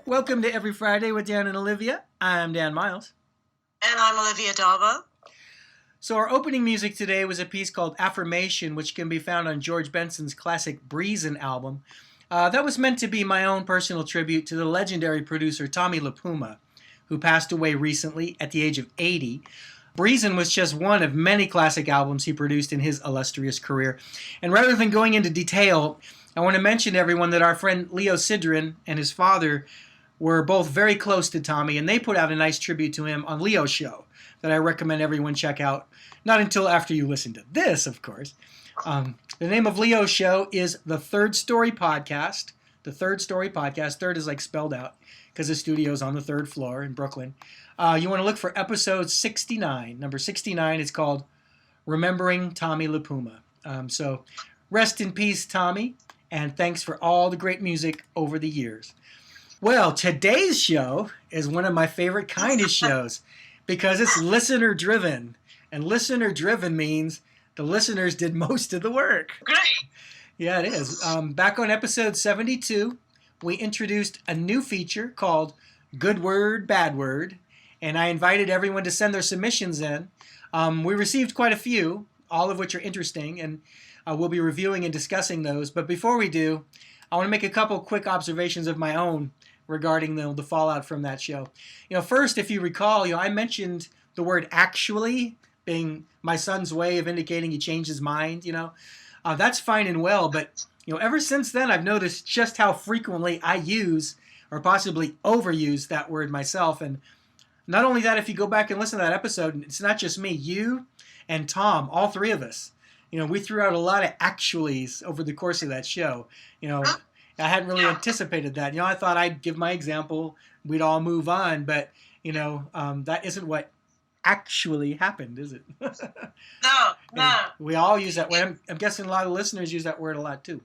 Welcome to Every Friday with Dan and Olivia. I'm Dan Miles. And I'm Olivia Dalbo. So our opening music today was a piece called Affirmation, which can be found on George Benson's classic Breezin' album. That was meant to be my own personal tribute to the legendary producer Tommy LaPuma, who passed away recently at the age of 80. Breezin' was just one of many classic albums he produced in his illustrious career. And rather than going into detail, I want to mention to everyone that our friend Leo Sidran and his father were both very close to Tommy, and they put out a nice tribute to him on Leo's show that I recommend everyone check out. Not until after you listen to this, of course. The name of Leo's show is The Third Story Podcast. The Third Story Podcast. Third is like spelled out because the studio's on the third floor in Brooklyn. You want to look for episode 69. Number 69 is called Remembering Tommy LaPuma. So rest in peace, Tommy, and thanks for all the great music over the years. Well, today's show is one of my favorite kind of shows because it's listener-driven. And listener-driven means the listeners did most of the work. Great. Yeah, it is. Back on episode 72, we introduced a new feature called Good Word, Bad Word. And I invited everyone to send their submissions in. We received quite a few, all of which are interesting, and we'll be reviewing and discussing those. But before we do, I want to make a couple quick observations of my own regarding the fallout from that show. First, if you recall, I mentioned the word actually being my son's way of indicating he changed his mind. That's fine and well, but ever since then, I've noticed just how frequently I use or possibly overuse that word myself. And not only that, if you go back and listen to that episode, it's not just me, you and Tom, all three of us. We threw out a lot of actuallys over the course of that show. I hadn't really anticipated that. I thought I'd give my example, we'd all move on, but that isn't what actually happened, is it? No. We all use that word. I'm guessing a lot of listeners use that word a lot too.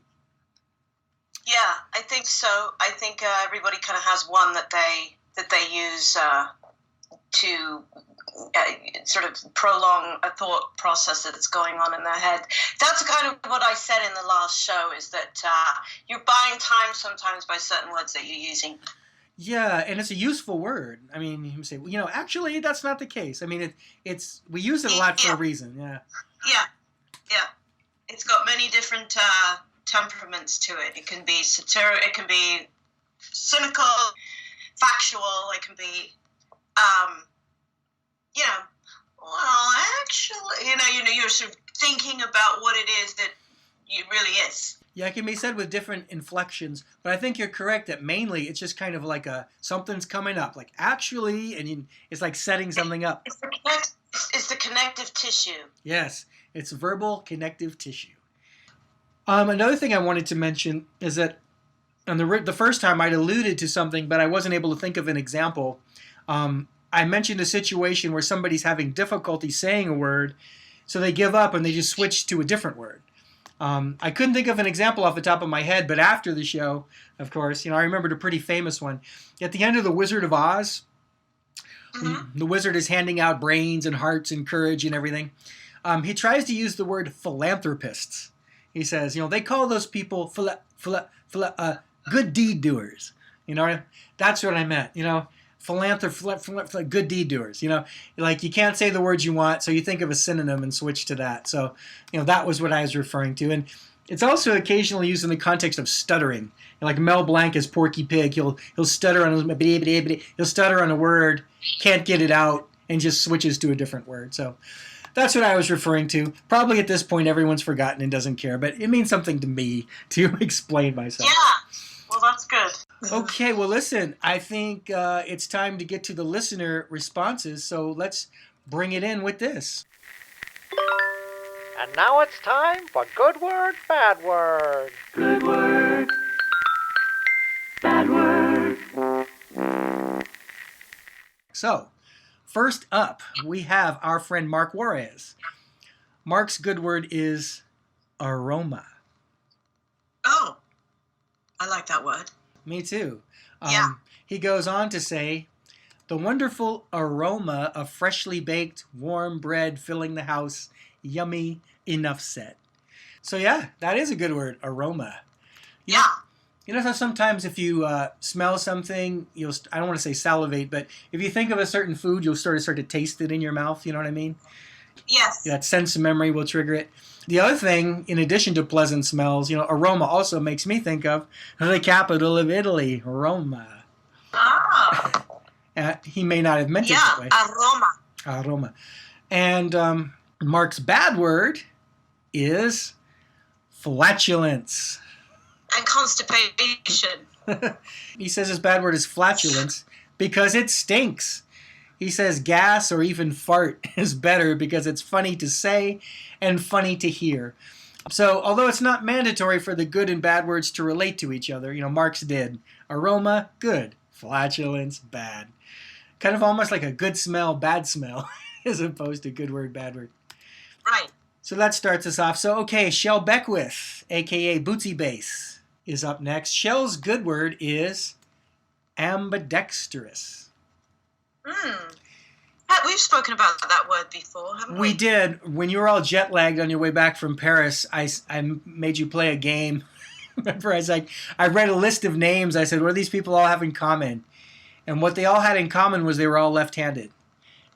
Yeah, I think so. I think everybody kind of has one that they use to sort of prolong a thought process that's going on in their head. That's kind of what I said in the last show, is that you're buying time sometimes by certain words that you're using. Yeah, and it's a useful word. I mean, you say, actually, that's not the case. I mean, we use it a lot for a reason. Yeah. It's got many different temperaments to it. It can be satiric. It can be cynical, factual. It can be, well, actually, you're sort of thinking about what it is that it really is. Yeah, it can be said with different inflections, but I think you're correct that mainly it's just kind of like something's coming up, like actually, and it's like setting something up. It's the connective tissue. Yes, it's verbal connective tissue. Another thing I wanted to mention is that on the first time I'd alluded to something, but I wasn't able to think of an example. I mentioned a situation where somebody's having difficulty saying a word, so they give up and they just switch to a different word. I couldn't think of an example off the top of my head, but after the show, of course, I remembered a pretty famous one. At the end of The Wizard of Oz, the wizard is handing out brains and hearts and courage and everything. He tries to use the word philanthropists. He says, they call those people good deed doers. That's what I meant, good deed doers. Like you can't say the words you want, so you think of a synonym and switch to that. So, that was what I was referring to. And it's also occasionally used in the context of stuttering. Like Mel Blanc as Porky Pig, he'll stutter on a word, can't get it out, and just switches to a different word. So that's what I was referring to. Probably at this point everyone's forgotten and doesn't care, but it means something to me to explain myself. Yeah, well, that's good. Okay, well, listen, I think it's time to get to the listener responses, so let's bring it in with this. And now it's time for Good Word, Bad Word. Good Word, Bad Word. So, first up, we have our friend Mark Juarez. Mark's good word is aroma. Oh, I like that word. Me too. Yeah. He goes on to say, the wonderful aroma of freshly baked, warm bread filling the house. Yummy, enough said. So yeah, that is a good word, aroma. Yeah. You know how sometimes if you smell something, I don't want to say salivate, but if you think of a certain food, you'll start to taste it in your mouth. You know what I mean? Yes. That sense of memory will trigger it. The other thing, in addition to pleasant smells, aroma also makes me think of the capital of Italy, Roma. Ah. He may not have meant it that way. Aroma. Aroma. And Mark's bad word is flatulence. And constipation. He says his bad word is flatulence because it stinks. He says gas or even fart is better because it's funny to say and funny to hear. So, although it's not mandatory for the good and bad words to relate to each other, Mark's did. Aroma, good. Flatulence, bad. Kind of almost like a good smell, bad smell, as opposed to good word, bad word. Right. So that starts us off. So, okay, Shell Beckwith, a.k.a. Bootsy Bass, is up next. Shell's good word is ambidextrous. We've spoken about that word before, haven't we? We did. When you were all jet lagged on your way back from Paris, I made you play a game. Remember, I read a list of names. I said, what do these people all have in common? And what they all had in common was they were all left-handed.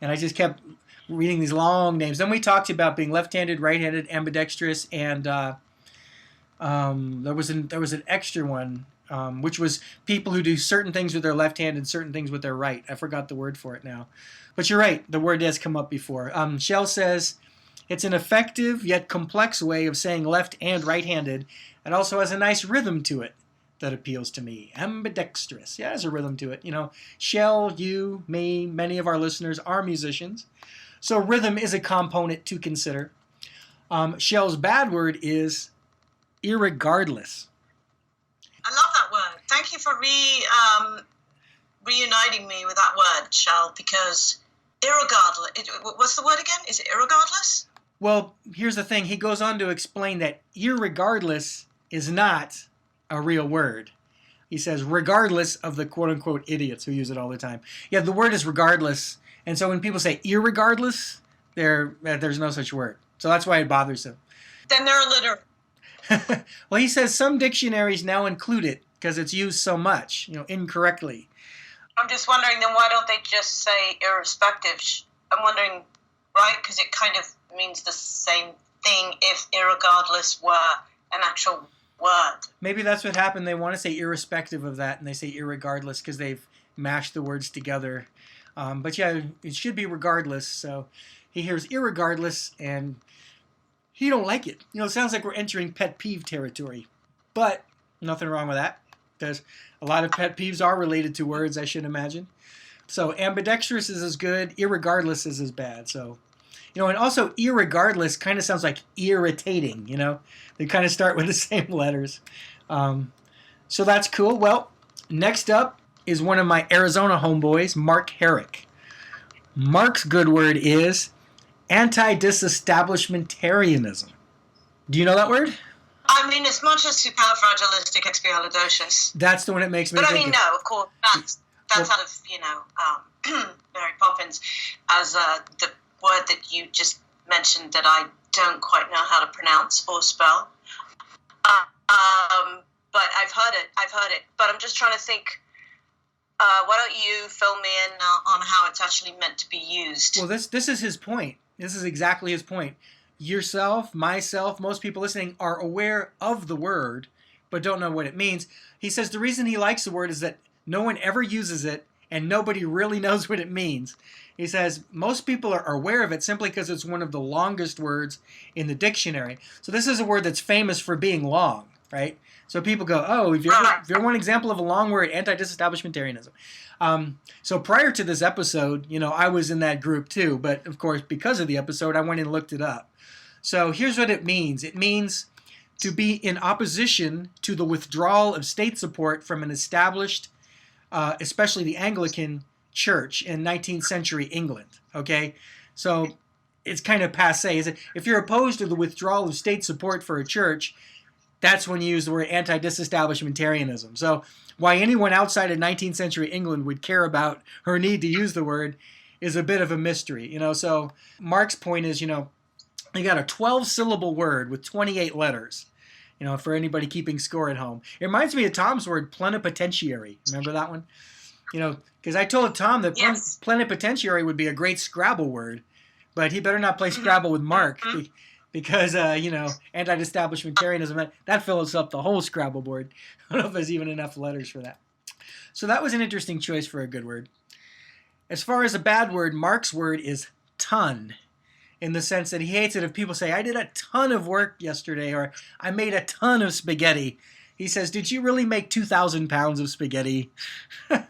And I just kept reading these long names. Then we talked about being left-handed, right-handed, ambidextrous, and there was an extra one, which was people who do certain things with their left hand and certain things with their right. I forgot the word for it now. But you're right, the word has come up before. Shell says, it's an effective yet complex way of saying left and right-handed. It also has a nice rhythm to it that appeals to me. Ambidextrous. Yeah, there's a rhythm to it. Shell, you, me, many of our listeners are musicians. So rhythm is a component to consider. Shell's bad word is irregardless. I love that word. Thank you for reuniting me with that word, Shell, because irregardless, what's the word again? Is it irregardless? Well, here's the thing. He goes on to explain that irregardless is not a real word. He says regardless of the quote-unquote idiots who use it all the time. Yeah, the word is regardless. And so when people say irregardless, there's no such word. So that's why it bothers him. Then they're illiterate. Well, he says some dictionaries now include it because it's used so much, incorrectly. I'm just wondering, then why don't they just say irrespective? I'm wondering, right? Because it kind of means the same thing if irregardless were an actual word. Maybe that's what happened. They want to say irrespective of that, and they say irregardless because they've mashed the words together. But yeah, it should be regardless. So he hears irregardless, and he don't like it. It sounds like we're entering pet peeve territory. But nothing wrong with that, because a lot of pet peeves are related to words, I should imagine. So ambidextrous is as good, irregardless is as bad. So, and also irregardless kind of sounds like irritating, They kind of start with the same letters. So that's cool. Well, next up is one of my Arizona homeboys, Mark Herrick. Mark's good word is anti-disestablishmentarianism. Do you know that word? I mean, as much as superfragilisticexpialidocious. That's the one that makes me think. But I think mean, no, of course, that's out of, Mary Poppins as the word that you just mentioned that I don't quite know how to pronounce or spell. But I've heard it. But I'm just trying to think, why don't you fill me in on how it's actually meant to be used? Well, this is his point. This is exactly his point. Yourself, myself, most people listening are aware of the word, but don't know what it means. He says the reason he likes the word is that no one ever uses it, and nobody really knows what it means. He says most people are aware of it simply because it's one of the longest words in the dictionary. So this is a word that's famous for being long, right? So people go, oh, if you want an example of a long word, anti-disestablishmentarianism. So prior to this episode, I was in that group too. But of course, because of the episode, I went and looked it up. So here's what it means. It means to be in opposition to the withdrawal of state support from an established, especially the Anglican Church in 19th century England. Okay, so it's kind of passé. If you're opposed to the withdrawal of state support for a church, that's when you use the word anti-disestablishmentarianism. So why anyone outside of 19th century England would care about or need to use the word is a bit of a mystery. So Mark's point is, you got a 12-syllable word with 28 letters. For anybody keeping score at home. It reminds me of Tom's word, plenipotentiary. Remember that one? Because I told Tom that Yes. plenipotentiary would be a great Scrabble word, but he better not play Scrabble with Mark because, anti-establishmentarianism, that fills up the whole Scrabble board. I don't know if there's even enough letters for that. So that was an interesting choice for a good word. As far as a bad word, Mark's word is ton, in the sense that he hates it if people say, I did a ton of work yesterday, or I made a ton of spaghetti. He says, did you really make 2,000 pounds of spaghetti? Yep,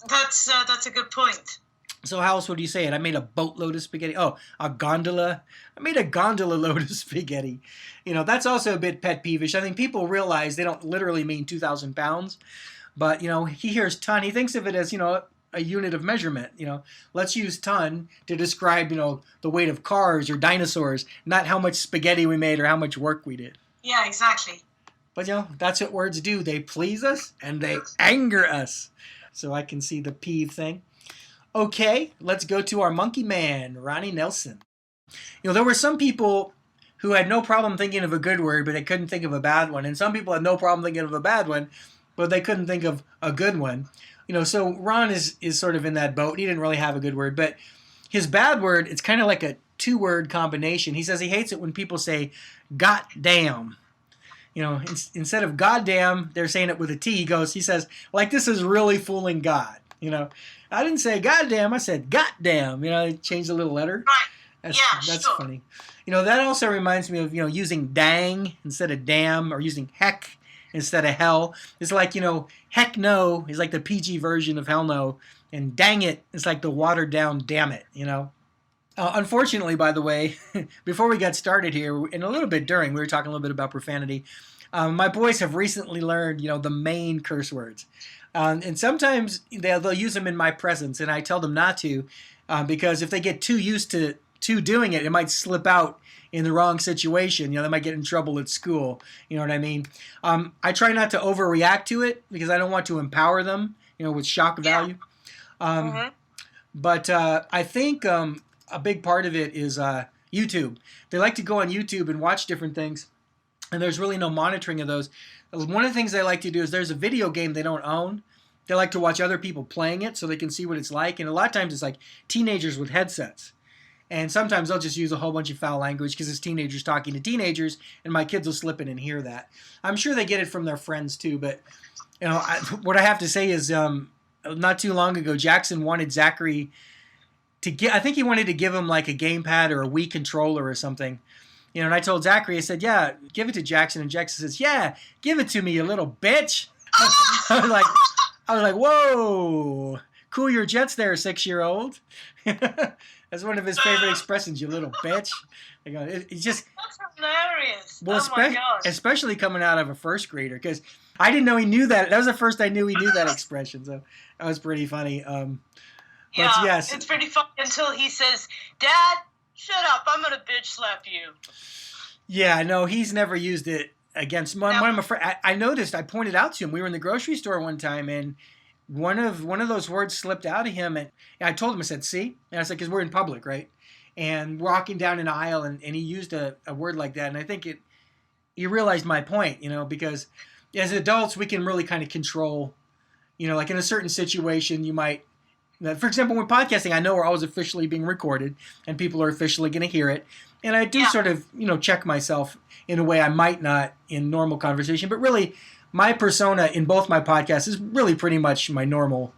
that's a good point. So how else would you say it? I made a boatload of spaghetti. Oh, a gondola. I made a gondola load of spaghetti. That's also a bit pet peevish. I think people realize they don't literally mean 2,000 pounds. But, he hears ton. He thinks of it as, a unit of measurement. Let's use ton to describe, the weight of cars or dinosaurs, not how much spaghetti we made or how much work we did. Yeah, exactly. But, that's what words do. They please us and they anger us. So I can see the peeve thing. Okay, let's go to our monkey man, Ronnie Nelson. There were some people who had no problem thinking of a good word, but they couldn't think of a bad one. And some people had no problem thinking of a bad one, but they couldn't think of a good one. So Ron is sort of in that boat. He didn't really have a good word, but his bad word, it's kind of like a two-word combination. He says he hates it when people say, "got damn." Instead of goddamn, they're saying it with a T. He says, like, this is really fooling God. I didn't say goddamn, I said goddamn. They changed a little letter. Right. That's sure. funny. That also reminds me of, using dang instead of damn, or using heck instead of hell. It's like, heck no is like the PG version of hell no, and dang it is like the watered down damn it, Unfortunately, by the way, before we got started here, and a little bit during, we were talking a little bit about profanity. My boys have recently learned, the main curse words. And sometimes they'll use them in my presence, and I tell them not to, because if they get too used to doing it, it might slip out in the wrong situation. They might get in trouble at school. You know what I mean? I try not to overreact to it because I don't want to empower them, with shock value. But I think a big part of it is YouTube. They like to go on YouTube and watch different things, and there's really no monitoring of those. One of the things they like to do is there's a video game they don't own. They like to watch other people playing it so they can see what it's like. And a lot of times it's like teenagers with headsets. And sometimes they'll just use a whole bunch of foul language because it's teenagers talking to teenagers, and my kids will slip in and hear that. I'm sure they get it from their friends too, but what I have to say is not too long ago, Jackson wanted Zachary to I think he wanted to give him like a gamepad or a Wii controller or something. And I told Zachary, I said, yeah, give it to Jackson. And Jackson says, yeah, give it to me, you little bitch. I was like, whoa, cool your jets there, 6-year-old. That's one of his favorite expressions, you little bitch. It's just That's hilarious. well, oh my gosh. especially coming out of a first grader, because I didn't know he knew that. That was the first I knew he knew that expression. So that was pretty funny. But yes, it's pretty funny until he says, "Dad, shut up! I'm gonna bitch slap you." yeah, no, he's never used it against one of my friends. I noticed. I pointed out to him. We were in the grocery store one time, and one of those words slipped out of him, and I told him. I said, "See," and I said, "Because we're in public, right?" And walking down an aisle, and he used a word like that, and I think he realized my point, because as adults we can really kind of control, like in a certain situation you might. For example, when podcasting, I know we're always officially being recorded and people are officially going to hear it. And I do sort of, check myself in a way I might not in normal conversation. But really, my persona in both my podcasts is really pretty much my normal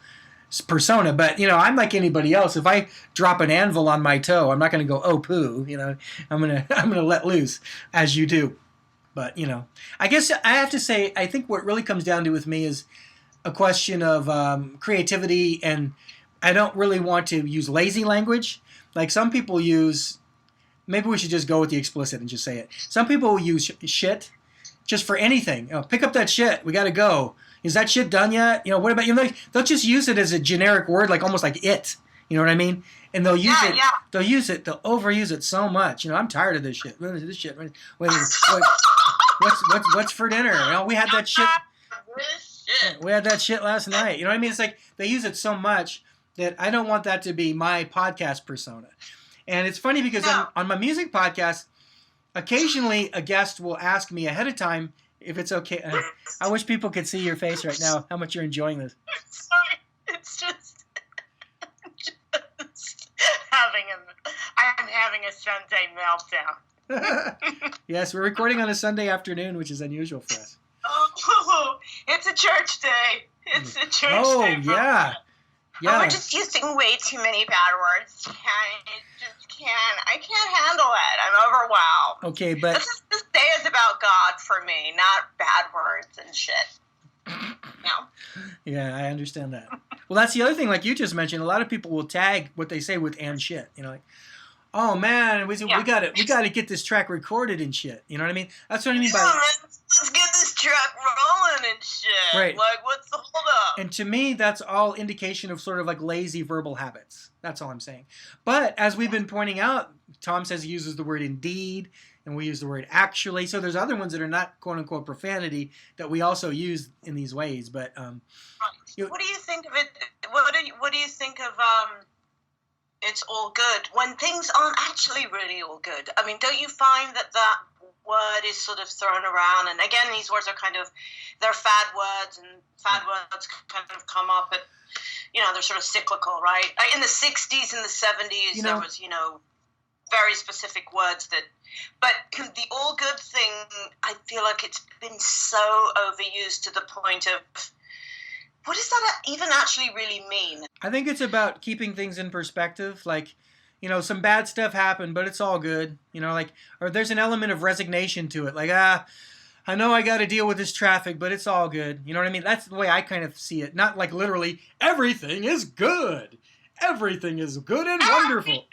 persona. But, I'm like anybody else. If I drop an anvil on my toe, I'm not going to go, oh, poo. I'm going to let loose as you do. But, I guess I have to say, I think what really comes down to with me is a question of creativity, and I don't really want to use lazy language. Like some people use, maybe we should just go with the explicit and just say it. Some people will use shit just for anything. Pick up that shit. We got to go. Is that shit done yet? What about you? They'll just use it as a generic word, like almost like it. You know what I mean? And they'll use it. Yeah. They'll use it. They'll overuse it so much. I'm tired of this shit. This shit. What's for dinner? We had that shit. We had that shit last night. You know what I mean? It's like they use it so much that I don't want that to be my podcast persona. And it's funny because on my music podcast, Occasionally, a guest will ask me ahead of time if it's okay. I wish people could see your face right now, how much you're enjoying this. Sorry, it's just I'm having a Sunday meltdown. Yes, we're recording on a Sunday afternoon, which is unusual for us. Oh, it's a church day. It's a church day. Oh, yeah. Yeah. We're just using way too many bad words. I can't handle it. I'm overwhelmed. Okay, but This day is about God for me, not bad words and shit. No. yeah, I understand that. Well, that's the other thing, like you just mentioned. A lot of people will tag what they say with "and shit." You know, like, "Oh man, we got to get this track recorded and shit." You know what I mean? That's what I mean by. Let's get this track rolling and shit. Right. Like, what's the holdup? And to me, that's all indication of sort of like lazy verbal habits. That's all I'm saying. But as we've been pointing out, Tom says he uses the word indeed, and we use the word actually. So there's other ones that are not quote unquote profanity that we also use in these ways. But what do you think of it? What do you think of it's all good when things aren't actually really all good? I mean, don't you find that word is sort of thrown around? And again, these words are they're fad words, and fad words kind of come up at, they're sort of cyclical, right? In the 60s and the 70s, there was, very specific words but the all good thing, I feel like it's been so overused to the point of, what does that even actually really mean? I think it's about keeping things in perspective. Like, some bad stuff happened, but it's all good. Or there's an element of resignation to it. Like, I know I got to deal with this traffic, but it's all good. You know what I mean? That's the way I kind of see it. Not like literally, everything is good. Everything is good and wonderful.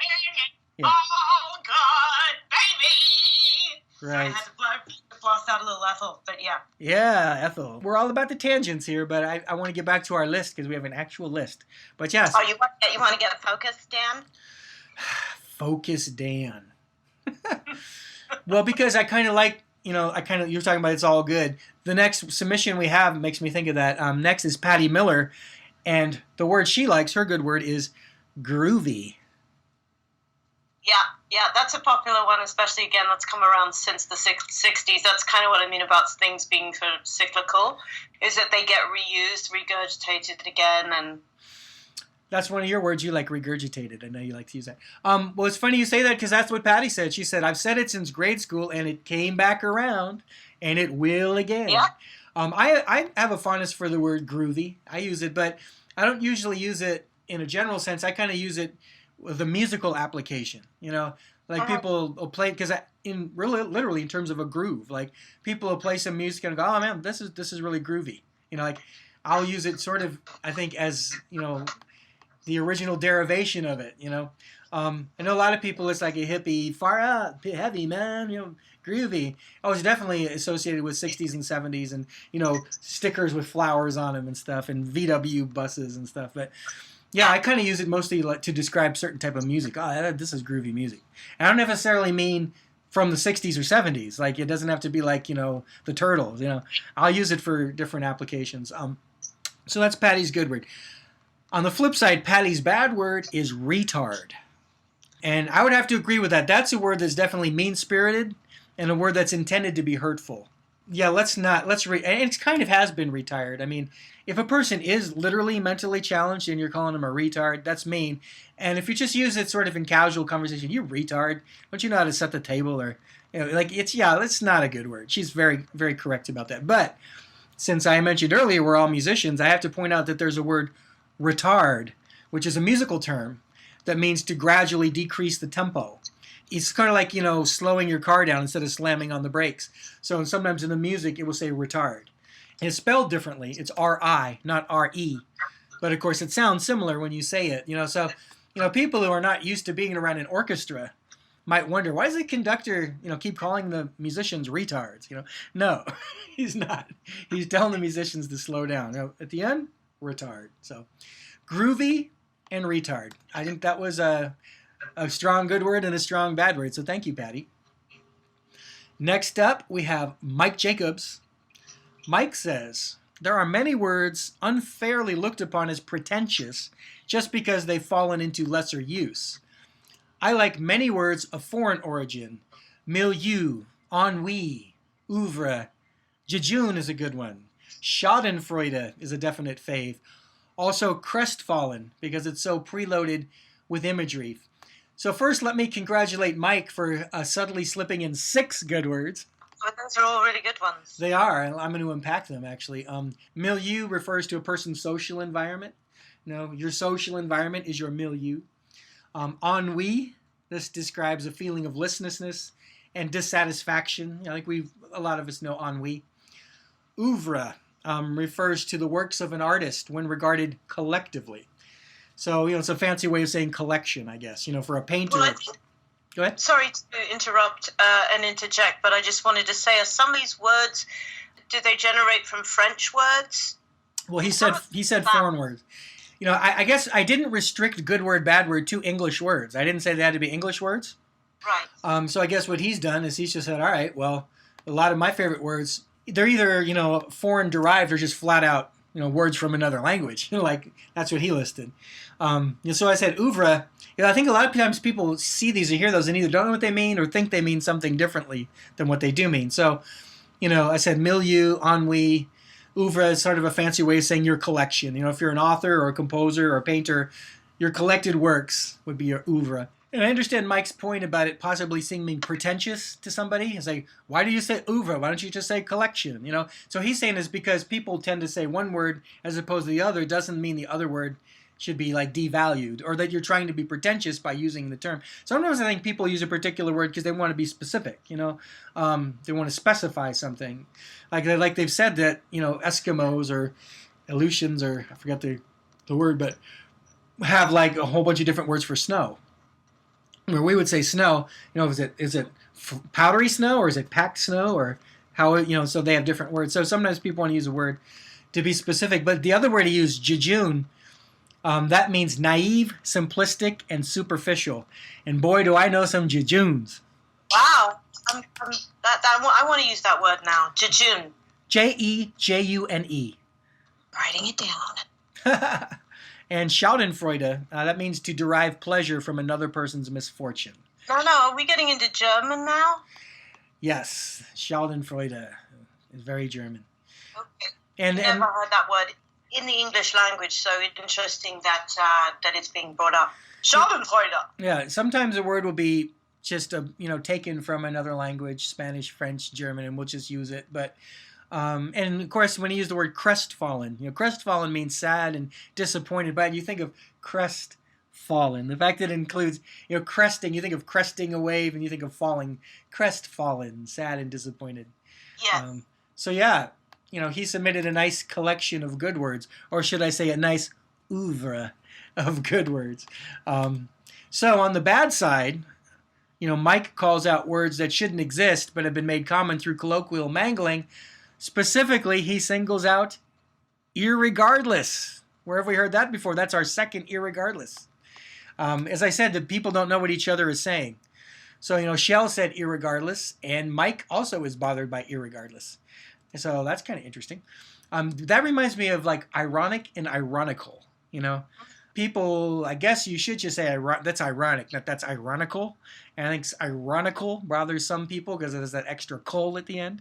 Yeah. Oh, God, baby! Right. I had to blast out a little Ethel, but yeah. Yeah, Ethel. We're all about the tangents here, but I want to get back to our list because we have an actual list. But yes. Oh, you want to get focused, Dan? Focus, Dan. Well, because I kind of like, you're talking about it's all good. The next submission we have makes me think of that. Next is Patty Miller, and the word she likes, her good word, is groovy. Yeah, that's a popular one, especially, again, that's come around since the 60s. That's kind of what I mean about things being sort of cyclical, is that they get reused, regurgitated again, and... That's one of your words you like, regurgitated. I know you like to use that. Well, it's funny you say that because that's what Patty said. She said, I've said it since grade school, and it came back around, and it will again. Yeah. I have a fondness for the word groovy. I use it, but I don't usually use it in a general sense. I kind of use it with a musical application, like people will play, because literally in terms of a groove, like people will play some music and go, oh man, this is really groovy. Like I'll use it sort of, I think, as, the original derivation of it, I know a lot of people, it's like a hippie, far out, heavy, man, groovy. I was definitely associated with 60s and 70s and, stickers with flowers on them and stuff and VW buses and stuff. But yeah, I kind of use it mostly to describe certain type of music. Oh, this is groovy music. And I don't necessarily mean from the 60s or 70s. Like, it doesn't have to be like, the Turtles, I'll use it for different applications. So that's Patty's good word. On the flip side, Patty's bad word is retard. And I would have to agree with that. That's a word that's definitely mean-spirited and a word that's intended to be hurtful. Yeah, and it kind of has been retired. I mean, if a person is literally mentally challenged and you're calling them a retard, that's mean. And if you just use it sort of in casual conversation, you retard, don't you know how to set the table? Or, it's not a good word. She's very, very correct about that. But since I mentioned earlier we're all musicians, I have to point out that there's a word retard, which is a musical term that means to gradually decrease the tempo. It's kind of like, slowing your car down instead of slamming on the brakes. So sometimes in the music, it will say retard. And it's spelled differently. It's R-I, not R-E. But of course, it sounds similar when you say it. So, people who are not used to being around an orchestra might wonder, why does the conductor, keep calling the musicians retards? No, he's not. He's telling the musicians to slow down. At the end, retard. So, groovy and retard. I think that was a strong good word and a strong bad word. So thank you, Patty. Next up, we have Mike Jacobs. Mike says, there are many words unfairly looked upon as pretentious just because they've fallen into lesser use. I like many words of foreign origin, Milieu, ennui, oeuvre. Jejune is a good one. Schadenfreude is a definite fave. Also crestfallen, because it's so preloaded with imagery. So first, let me congratulate Mike for subtly slipping in 6 good words. But those are all really good ones. They are, and I'm going to unpack them, actually. Milieu refers to a person's social environment. Your social environment is your milieu. Ennui, this describes a feeling of listlessness and dissatisfaction. I think a lot of us know ennui. Oeuvre refers to the works of an artist when regarded collectively. So, it's a fancy way of saying collection, I guess. For a painter. Well, I think, go ahead. sorry to interrupt and interject, but I just wanted to say, are some of these words, do they generate from French words? Well, he said foreign words. I guess I didn't restrict good word, bad word to English words. I didn't say they had to be English words. Right. So I guess what he's done is he's just said, all right, well, a lot of my favorite words, they're either, foreign derived or just flat out, words from another language. Like that's what he listed. So I said oeuvre. I think a lot of times people see these or hear those and either don't know what they mean or think they mean something differently than what they do mean. So, I said milieu, ennui. Oeuvre is sort of a fancy way of saying your collection. If you're an author or a composer or a painter, your collected works would be your oeuvre. And I understand Mike's point about it possibly seeming pretentious to somebody. It's like, why do you say oeuvre? Why don't you just say collection? So he's saying is because people tend to say one word as opposed to the other doesn't mean the other word should be like devalued or that you're trying to be pretentious by using the term. Sometimes I think people use a particular word because they want to be specific, they want to specify something. Like they've said that, Eskimos or Aleutians or I forgot the word, but have like a whole bunch of different words for snow. Where we would say snow, is it powdery snow or is it packed snow or how, so they have different words. So sometimes people want to use a word to be specific. But the other word he used, jejune, that means naive, simplistic, and superficial. And boy, do I know some jejunes. Wow. I want to use that word now. Jejune. Jejune. Writing it down. And Schadenfreude, that means to derive pleasure from another person's misfortune. No, are we getting into German now? Yes, Schadenfreude is very German. Okay. And Never heard that word in the English language, so it's interesting that it's being brought up. Schadenfreude. Yeah, sometimes a word will be just taken from another language, Spanish, French, German, and we'll just use it. But and of course, when you use the word crestfallen, crestfallen means sad and disappointed. But you think of crestfallen, the fact that it includes cresting. You think of cresting a wave, and you think of falling. Crestfallen, sad and disappointed. Yeah. So yeah, he submitted a nice collection of good words, or should I say, a nice oeuvre of good words. So on the bad side, Mike calls out words that shouldn't exist but have been made common through colloquial mangling. Specifically, he singles out irregardless. Where have we heard that before? That's our second irregardless. As I said, the people don't know what each other is saying. So, Shell said irregardless, and Mike also is bothered by irregardless. So that's kind of interesting. That reminds me of like ironic and ironical, People, I guess you should just say that's ironic, not that's ironical. And I think ironical bothers some people because it has that extra "col" at the end.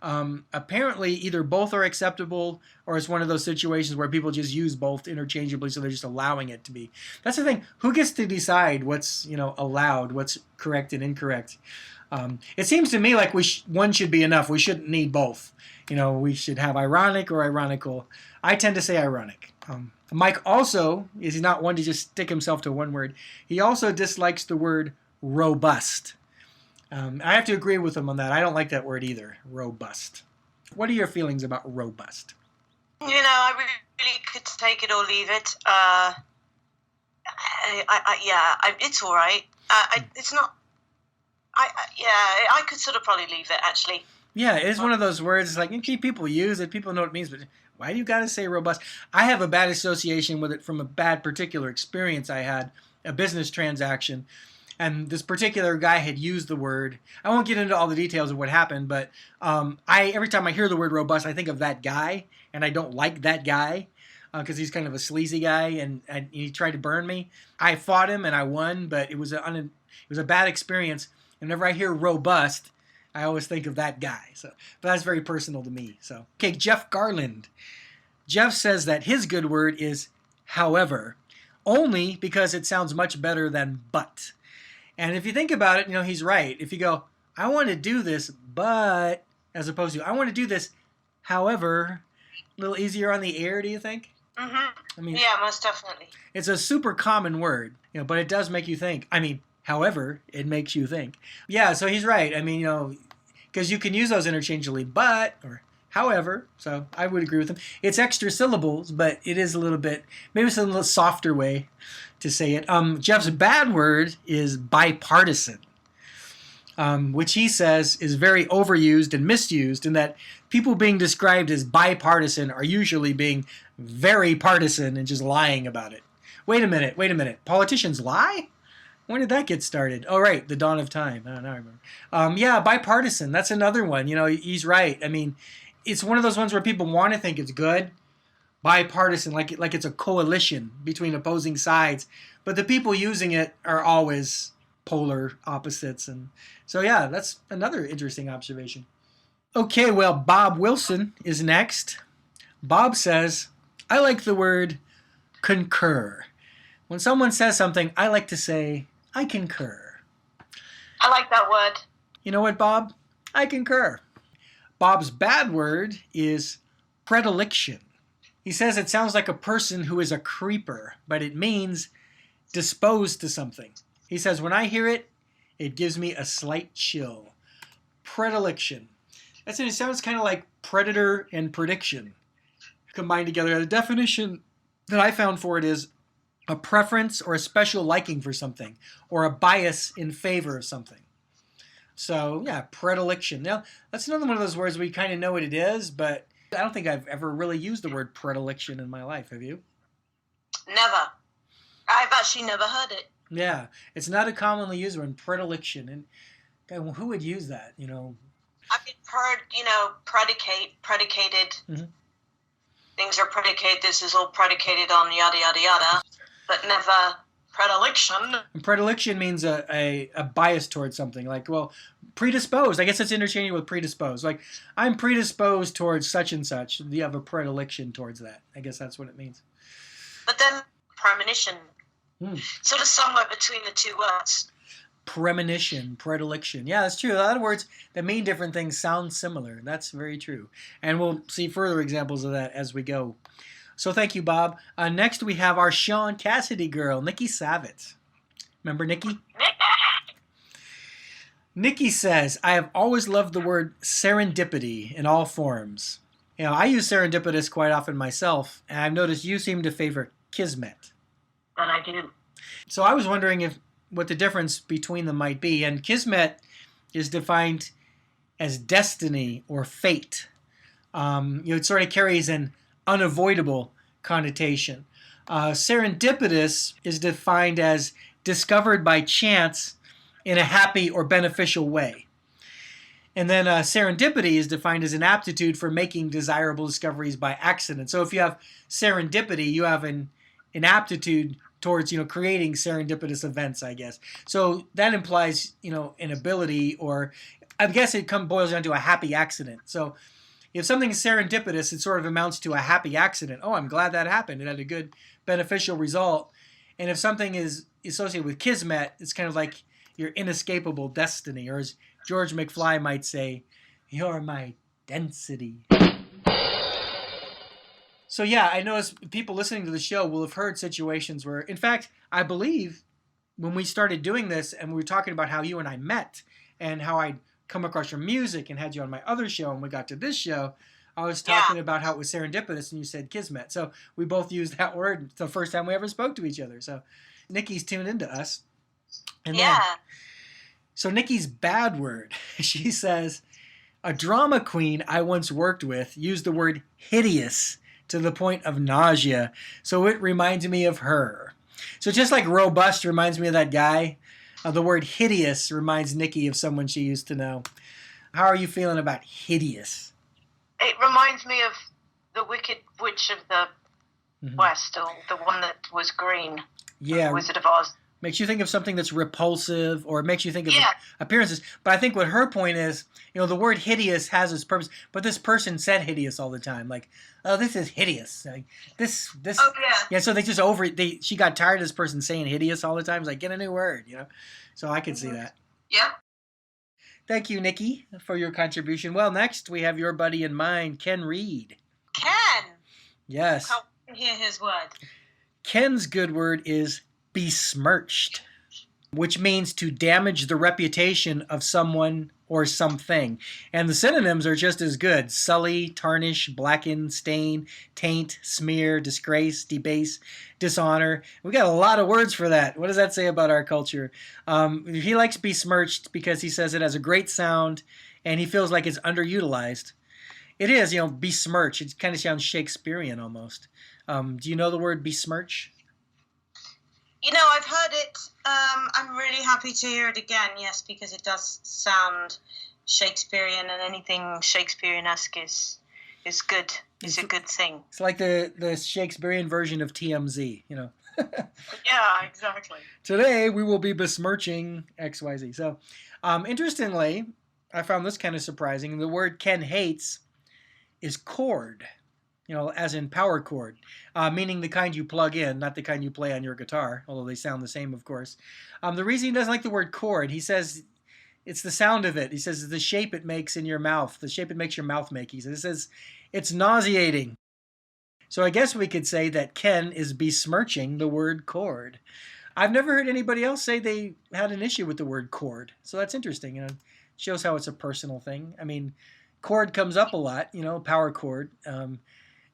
Apparently, either both are acceptable or it's one of those situations where people just use both interchangeably, so they're just allowing it to be. That's the thing. Who gets to decide what's allowed, what's correct and incorrect? It seems to me like one should be enough. We shouldn't need both. We should have ironic or ironical. I tend to say ironic. Mike also is not one to just stick himself to one word. He also dislikes the word robust. I have to agree with him on that. I don't like that word either, robust. What are your feelings about robust? I really could take it or leave it. It's all right. It's not. I could sort of probably leave it, actually. Yeah, it is one of those words like people use it, people know what it means, but why do you got to say robust? I have a bad association with it from a bad particular experience I had, a business transaction. And this particular guy had used the word. I won't get into all the details of what happened, but every time I hear the word robust, I think of that guy, and I don't like that guy because he's kind of a sleazy guy, and he tried to burn me. I fought him, and I won, but it was a bad experience. Whenever I hear robust, I always think of that guy. So, but that's very personal to me. So, okay, Jeff Garland. Jeff says that his good word is however, only because it sounds much better than but. And if you think about it, he's right. If you go, I want to do this, but, as opposed to, I want to do this, however, a little easier on the ear, do you think? Mm-hmm. I mean, yeah, most definitely. It's a super common word, but it does make you think. I mean, however, it makes you think. Yeah, so he's right. I mean, because you can use those interchangeably, but, or however, so I would agree with him. It's extra syllables, but it is a little bit, maybe it's a little softer way to say it. Jeff's bad word is bipartisan, which he says is very overused and misused, in that people being described as bipartisan are usually being very partisan and just lying about it. Wait a minute. Politicians lie? When did that get started? Oh, right, the dawn of time. Oh, now I remember. Yeah, bipartisan. That's another one. He's right. I mean, it's one of those ones where people want to think it's good. Bipartisan, like it's a coalition between opposing sides. But the people using it are always polar opposites. And so, yeah, that's another interesting observation. Okay, well, Bob Wilson is next. Bob says, I like the word concur. When someone says something, I like to say, I concur. I like that word. You know what, Bob? I concur. Bob's bad word is predilection. He says it sounds like a person who is a creeper, but it means disposed to something. He says, when I hear it, it gives me a slight chill. Predilection. It sounds kind of like predator and prediction combined together. The definition that I found for it is a preference or a special liking for something, or a bias in favor of something. So, yeah, predilection. Now, that's another one of those words we kind of know what it is, but I don't think I've ever really used the word predilection in my life. Have you? Never. I've actually never heard it. Yeah, it's not a commonly used word, predilection. And God, well, who would use that, I've heard, predicated. Mm-hmm. Things are predicated. This is all predicated on yada, yada, yada. But never predilection. And predilection means a bias towards something. Like, well, predisposed. I guess it's interchangeable with predisposed. Like, I'm predisposed towards such and such. You have a predilection towards that. I guess that's what it means. But then premonition. Sort of somewhere between the two words. Premonition, predilection. Yeah, that's true. A lot of words that mean different things sound similar. That's very true. And we'll see further examples of that as we go. So thank you, Bob. Next we have our Sean Cassidy girl, Nikki Savitz. Remember Nikki? Nikki says, I have always loved the word serendipity in all forms. I use serendipitous quite often myself, and I've noticed you seem to favor kismet. That I do. So I was wondering what the difference between them might be. And kismet is defined as destiny or fate. It sort of carries an unavoidable connotation. Serendipitous is defined as discovered by chance in a happy or beneficial way. And then serendipity is defined as an aptitude for making desirable discoveries by accident. So if you have serendipity, you have an aptitude towards creating serendipitous events, I guess. So that implies an ability, or I guess it boils down to a happy accident. So if something is serendipitous, it sort of amounts to a happy accident. Oh, I'm glad that happened. It had a good beneficial result. And if something is associated with kismet, it's kind of like your inescapable destiny, or as George McFly might say, you're my density. So yeah, I notice people listening to the show will have heard situations where, in fact, I believe when we started doing this and we were talking about how you and I met and how I'd come across your music and had you on my other show and we got to this show, I was talking about how it was serendipitous and you said kismet. So we both used that word. It's the first time we ever spoke to each other. So Nikki's tuned into us. And so Nikki's bad word, she says, a drama queen I once worked with used the word hideous to the point of nausea, so it reminds me of her. So just like robust reminds me of that guy, the word hideous reminds Nikki of someone she used to know. How are you feeling about hideous? It reminds me of the Wicked Witch of the West, or the one that was green. Yeah. Wizard of Oz. Makes you think of something that's repulsive, or it makes you think of Yeah. appearances. But I think what her point is, the word hideous has its purpose, but this person said hideous all the time. Like, oh, this is hideous. Like, this. Oh, yeah. Yeah, so they just she got tired of this person saying hideous all the time. It's like, get a new word, So I could see that. Yeah. Thank you, Nikki, for your contribution. Well, next we have your buddy and mine, Ken Reed. Ken. Yes. Can't wait to hear his word. Ken's good word is besmirched, which means to damage the reputation of someone or something. And the synonyms are just as good: sully, tarnish, blacken, stain, taint, smear, disgrace, debase, dishonor. We got a lot of words for that. What does that say about our culture? He likes besmirched because he says it has a great sound and he feels like it's underutilized. It is, besmirch. It kind of sounds Shakespearean almost. Do you know the word besmirch? I've heard it. I'm really happy to hear it again, yes, because it does sound Shakespearean, and anything Shakespearean-esque is good. Is a good thing. It's like the Shakespearean version of TMZ, Yeah, exactly. Today we will be besmirching XYZ. So, interestingly, I found this kind of surprising. The word Ken hates is chord, as in power chord, meaning the kind you plug in, not the kind you play on your guitar, although they sound the same, of course. The reason he doesn't like the word chord, he says it's the sound of it. He says the shape it makes in your mouth, the shape it makes your mouth make. He says it's nauseating. So I guess we could say that Ken is besmirching the word chord. I've never heard anybody else say they had an issue with the word chord. So that's interesting. It shows how it's a personal thing. I mean, chord comes up a lot, power chord.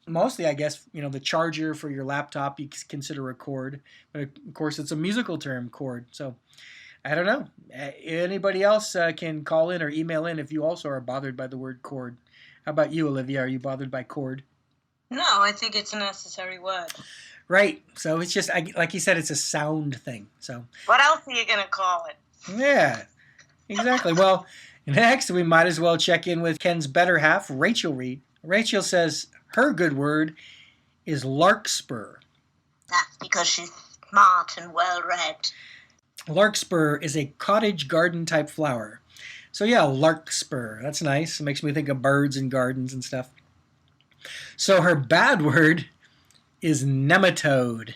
Mostly, I guess, the charger for your laptop you consider a chord. But of course, it's a musical term, chord. So I don't know. Anybody else can call in or email in if you also are bothered by the word chord. How about you, Olivia? Are you bothered by chord? No, I think it's a necessary word. Right. So it's just, like you said, it's a sound thing. So What else are you going to call it? yeah, exactly. Well, next we might as well check in with Ken's better half, Rachel Reed. Rachel says her good word is larkspur. That's because she's smart and well-read. Larkspur is a cottage garden type flower. So yeah, larkspur. That's nice. It makes me think of birds and gardens and stuff. So her bad word is nematode.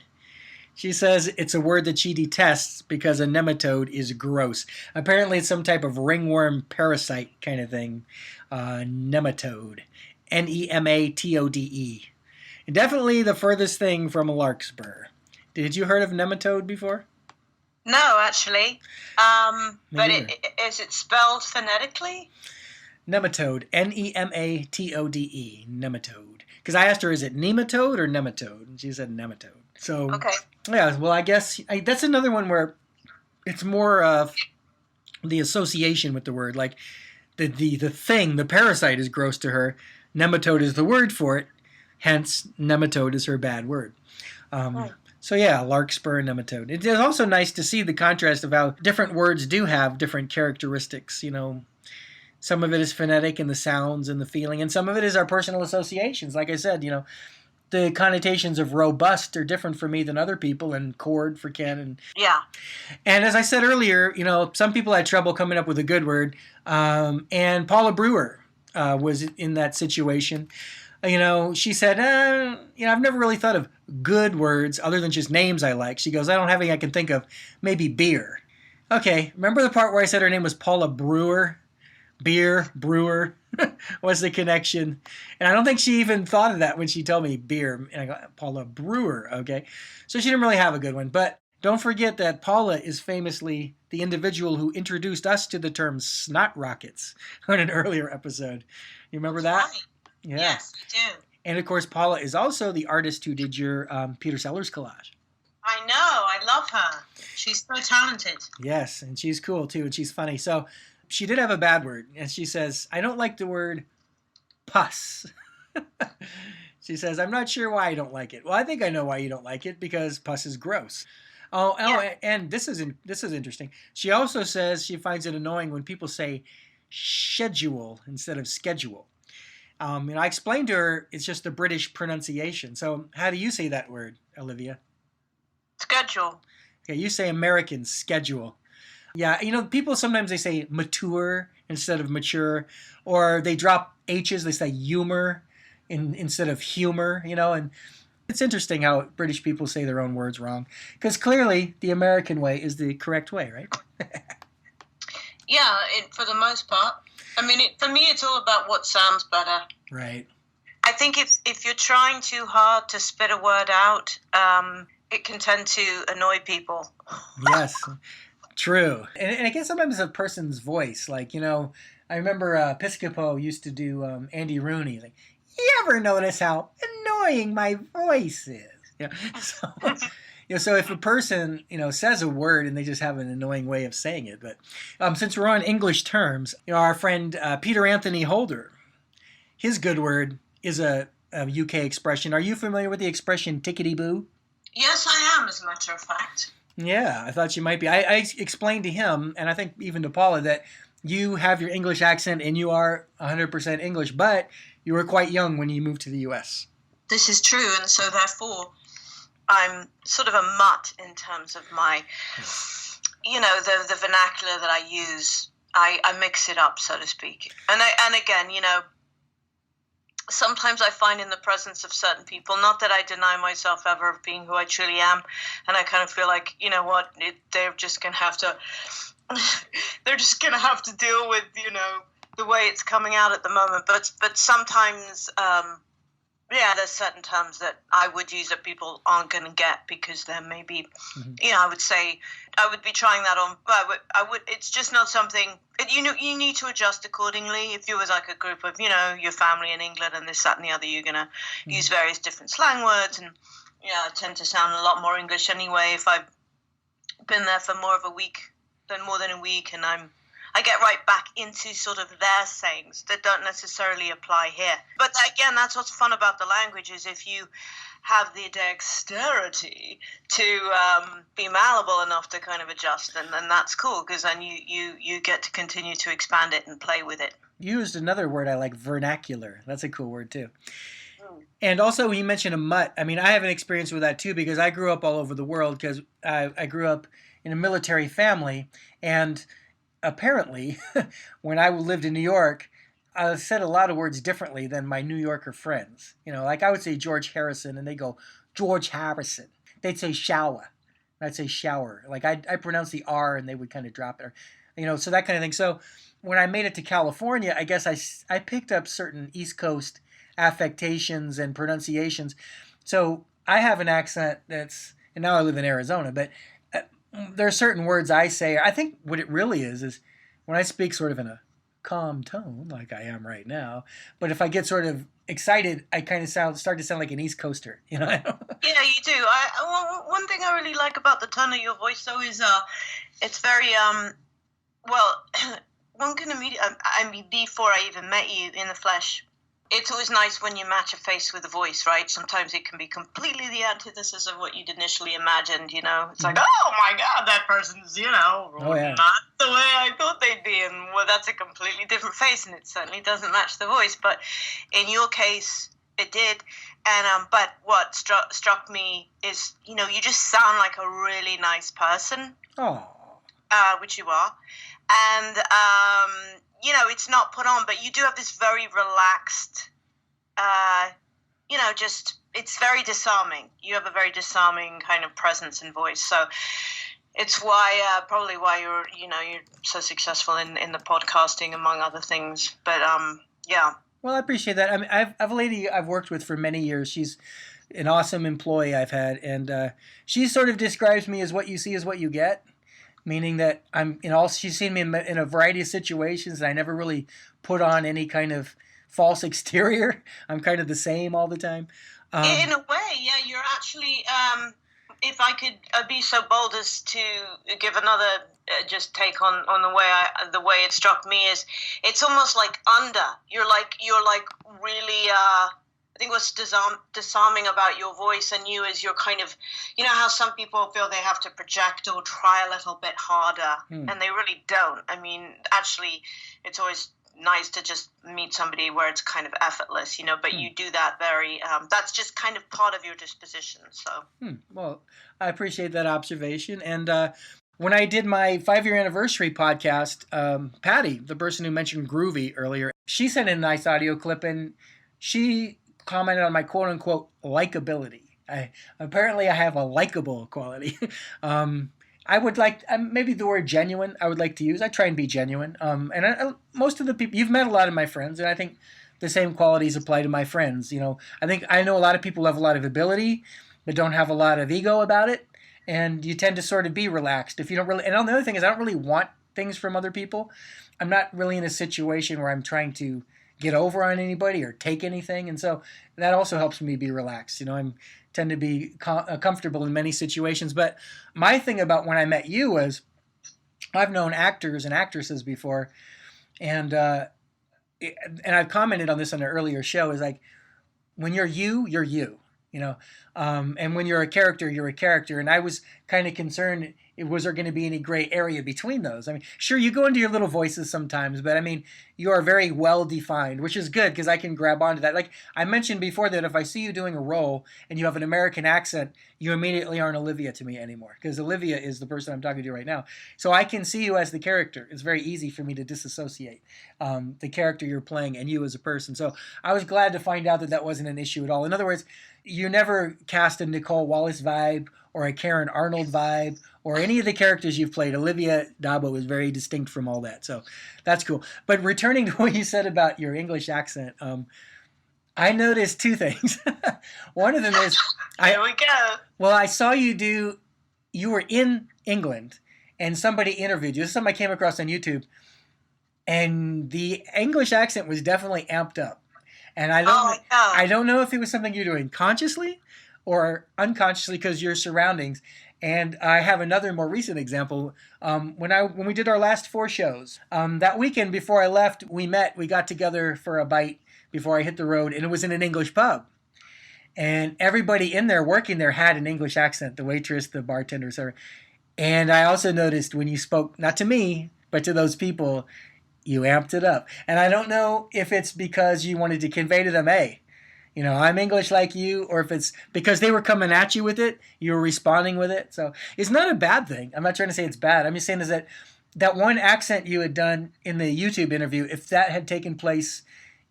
She says it's a word that she detests because a nematode is gross. Apparently it's some type of ringworm parasite kind of thing. Nematode. Nematode. Definitely the furthest thing from a larkspur. Did you heard of nematode before? No, actually. But is it spelled phonetically? Nematode. Nematode. Nematode. Because I asked her, is it nematode or nematode? And she said nematode. So, Okay. yeah, well, I guess that's another one where it's more of the association with the word. Like the thing, the parasite is gross to her. Nematode is the word for it. Hence, nematode is her bad word. Right. So yeah, larkspur and nematode. It is also nice to see the contrast of how different words do have different characteristics. Some of it is phonetic and the sounds and the feeling, and some of it is our personal associations. Like I said, the connotations of robust are different for me than other people, and chord for Ken. Yeah. And as I said earlier, some people had trouble coming up with a good word, and Paula Brewer was in that situation. She said, I've never really thought of good words other than just names I like. She goes, I don't have any I can think of. Maybe beer. Okay, remember the part where I said her name was Paula Brewer? Beer, brewer, was the connection. And I don't think she even thought of that when she told me beer. And I go, Paula Brewer, okay. So she didn't really have a good one. But don't forget that Paula is famously the individual who introduced us to the term snot rockets on an earlier episode. You remember that? Right. Yeah. Yes, I do. And of course, Paula is also the artist who did your Peter Sellers collage. I know. I love her. She's so talented. Yes, and she's cool too, and she's funny. So she did have a bad word, and she says, I don't like the word pus. She says, I'm not sure why I don't like it. Well, I think I know why you don't like it, because pus is gross. Yeah. And this is interesting. She also says she finds it annoying when people say schedule instead of schedule. I explained to her it's just the British pronunciation. So how do you say that word, Olivia? Schedule. Yeah, you say American schedule. Yeah, people sometimes they say mature instead of mature, or they drop H's, they say humor instead of humor, and it's interesting how British people say their own words wrong, because clearly the American way is the correct way, right? Yeah, for the most part. I mean, for me, it's all about what sounds better. Right. I think if you're trying too hard to spit a word out, it can tend to annoy people. Yes, true. And I guess sometimes a person's voice, like, I remember Piscopo used to do Andy Rooney. Like, you ever notice how annoying my voice is? So, so if a person, says a word and they just have an annoying way of saying it. But since we're on English terms, our friend Peter Anthony Holder, his good word is a UK expression. Are you familiar with the expression tickety-boo? Yes, I am, as a matter of fact. Yeah, I thought you might be. I explained to him, and I think even to Paula, that you have your English accent and you are 100% English, but you were quite young when you moved to the U.S. This is true, and so therefore I'm sort of a mutt in terms of my, the vernacular that I use. I mix it up, so to speak. And again, sometimes I find in the presence of certain people, not that I deny myself ever of being who I truly am, and I kind of feel like, they're just going to have to, deal with, the way it's coming out at the moment. But sometimes, there's certain terms that I would use that people aren't going to get because they're maybe, I would say, I would be trying that on, but it's just not something, you need to adjust accordingly. If you was like a group of, your family in England and this, that, and the other, you're going to use various different slang words, and, I tend to sound a lot more English anyway if I've been there for more than a week, and I get right back into sort of their sayings that don't necessarily apply here. But again, that's what's fun about the language, is if you have the dexterity to be malleable enough to kind of adjust, and then that's cool, because then you get to continue to expand it and play with it. You used another word I like, vernacular. That's a cool word too. And also, he mentioned a mutt. I mean, I have an experience with that too, because I grew up all over the world, because I grew up in a military family, and apparently, when I lived in New York, I said a lot of words differently than my New Yorker friends. Like I would say George Harrison, and they go, George Harrison. They'd say shower. I'd say shower. Like I pronounce the R, and they would kind of drop it. So that kind of thing. So when I made it to California, I guess I picked up certain East Coast affectations and pronunciations. So I have an accent and now I live in Arizona, but there are certain words I say. I think what it really is when I speak sort of in a calm tone, like I am right now, but if I get sort of excited, I kind of start to sound like an East Coaster, Yeah, you do. One thing I really like about the tone of your voice, though, is it's very one can immediately. I mean, before I even met you in the flesh, it's always nice when you match a face with a voice, right? Sometimes it can be completely the antithesis of what you'd initially imagined, It's like, oh my God, that person's, not the way I thought they'd be. And that's a completely different face, and it certainly doesn't match the voice. But in your case, it did. And but what struck me is, you just sound like a really nice person. Oh. Which you are. And, it's not put on, but you do have this very relaxed, it's very disarming. You have a very disarming kind of presence and voice. So it's probably why you're so successful in the podcasting, among other things. But, yeah. Well, I appreciate that. I mean, I've a lady I've worked with for many years. She's an awesome employee I've had. And she sort of describes me as what you see is what you get. Meaning that she's seen me in a variety of situations, and I never really put on any kind of false exterior. I'm kind of the same all the time. In a way, yeah, you're actually, if I could be so bold as to give another just take on the way it struck me, is it's almost like you're like really, I think what's disarming about your voice and you is you're kind of, how some people feel they have to project or try a little bit harder, and they really don't. I mean, actually, it's always nice to just meet somebody where it's kind of effortless, but you do that very, that's just kind of part of your disposition. So. Well, I appreciate that observation. And when I did my 5-year anniversary podcast, Patty, the person who mentioned groovy earlier, she sent in a nice audio clip, and she commented on my quote unquote likability. Apparently I have a likable quality. I would like, maybe the word genuine I would like to use. I try and be genuine. And most of the people, you've met a lot of my friends, and I think the same qualities apply to my friends. I know a lot of people have a lot of ability, but don't have a lot of ego about it. And you tend to sort of be relaxed. If you don't really, and the other thing is I don't really want things from other people. I'm not really in a situation where I'm trying to get over on anybody or take anything. And so that also helps me be relaxed. I tend to be comfortable in many situations. But my thing about when I met you was I've known actors and actresses before. And I've commented on this on an earlier show, is like, when you're you, and when you're a character, you're a character. And I was kind of concerned, was there going to be any gray area between those? I mean, sure, you go into your little voices sometimes, but I mean, you are very well defined, which is good because I can grab onto that. Like I mentioned before, that if I see you doing a role and you have an American accent, you immediately aren't Olivia to me anymore, because Olivia is the person I'm talking to right now. So I can see you as the character. It's very easy for me to disassociate the character you're playing and you as a person. So I was glad to find out that that wasn't an issue at all. In other words, you never cast a Nicole Wallace vibe or a Karen Arnold vibe or any of the characters you've played. Olivia Dabo is very distinct from all that. So that's cool. But returning to what you said about your English accent, I noticed two things. One of them is... Here we go. Well, I saw you were in England and somebody interviewed you. This is something I came across on YouTube. And the English accent was definitely amped up. And I don't know if it was something you're doing consciously or unconsciously because your surroundings. And I have another more recent example. When we did our last 4 shows, that weekend before I left, we got together for a bite before I hit the road, and it was in an English pub. And everybody in there working there had an English accent, the waitress, the bartender, etc. And I also noticed when you spoke, not to me, but to those people, you amped it up. And I don't know if it's because you wanted to convey to them, hey, I'm English like you, or if it's because they were coming at you with it, you were responding with it. So it's not a bad thing. I'm not trying to say it's bad. I'm just saying is that one accent you had done in the YouTube interview, if that had taken place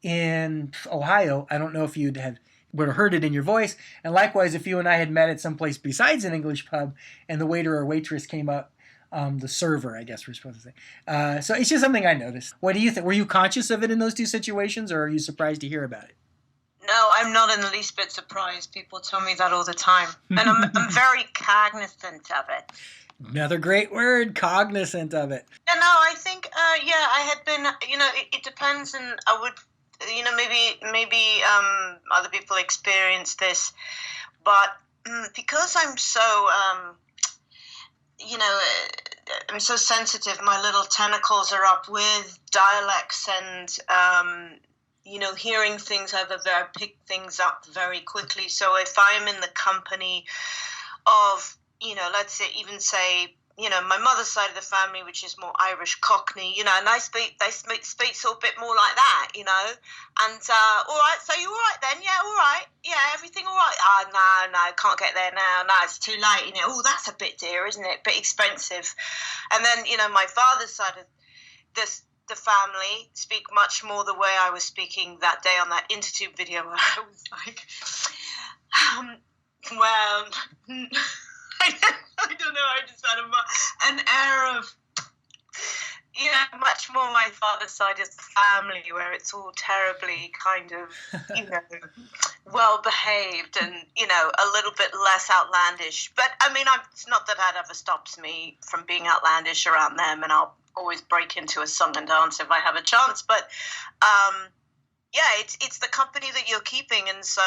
in Ohio, I don't know if would have heard it in your voice. And likewise, if you and I had met at some place besides an English pub and the waiter or waitress came up, the server, I guess we're supposed to say. So it's just something I noticed. What do you think? Were you conscious of it in those 2 situations, or are you surprised to hear about it? No, I'm not in the least bit surprised. People tell me that all the time. And I'm very cognizant of it. Another great word, cognizant of it. No, I think, I had been, it depends, and I would, maybe other people experience this, but because I'm so, I'm so sensitive, my little tentacles are up with dialects and, hearing things, I pick things up very quickly. So if I'm in the company of, let's say, my mother's side of the family, which is more Irish Cockney, and they speak a bit more like that, and, all right, so you all right then? Yeah, all right. Yeah, everything all right? Oh, no, can't get there now. No, it's too late, Oh, that's a bit dear, isn't it? Bit expensive. And then, my father's side of the family speak much more the way I was speaking that day on that InterTube video where I was like, well, I don't know, I just had an air of, much more my father's side of the family where it's all terribly kind of, well behaved and, a little bit less outlandish. But, I mean, it's not that that ever stops me from being outlandish around them, and I'll always break into a song and dance if I have a chance. But, it's the company that you're keeping, and so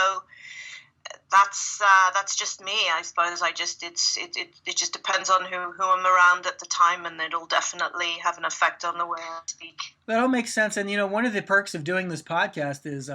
that's just me, I suppose. It just depends on who I'm around at the time, and it'll definitely have an effect on the way I speak. That all makes sense. And one of the perks of doing this podcast is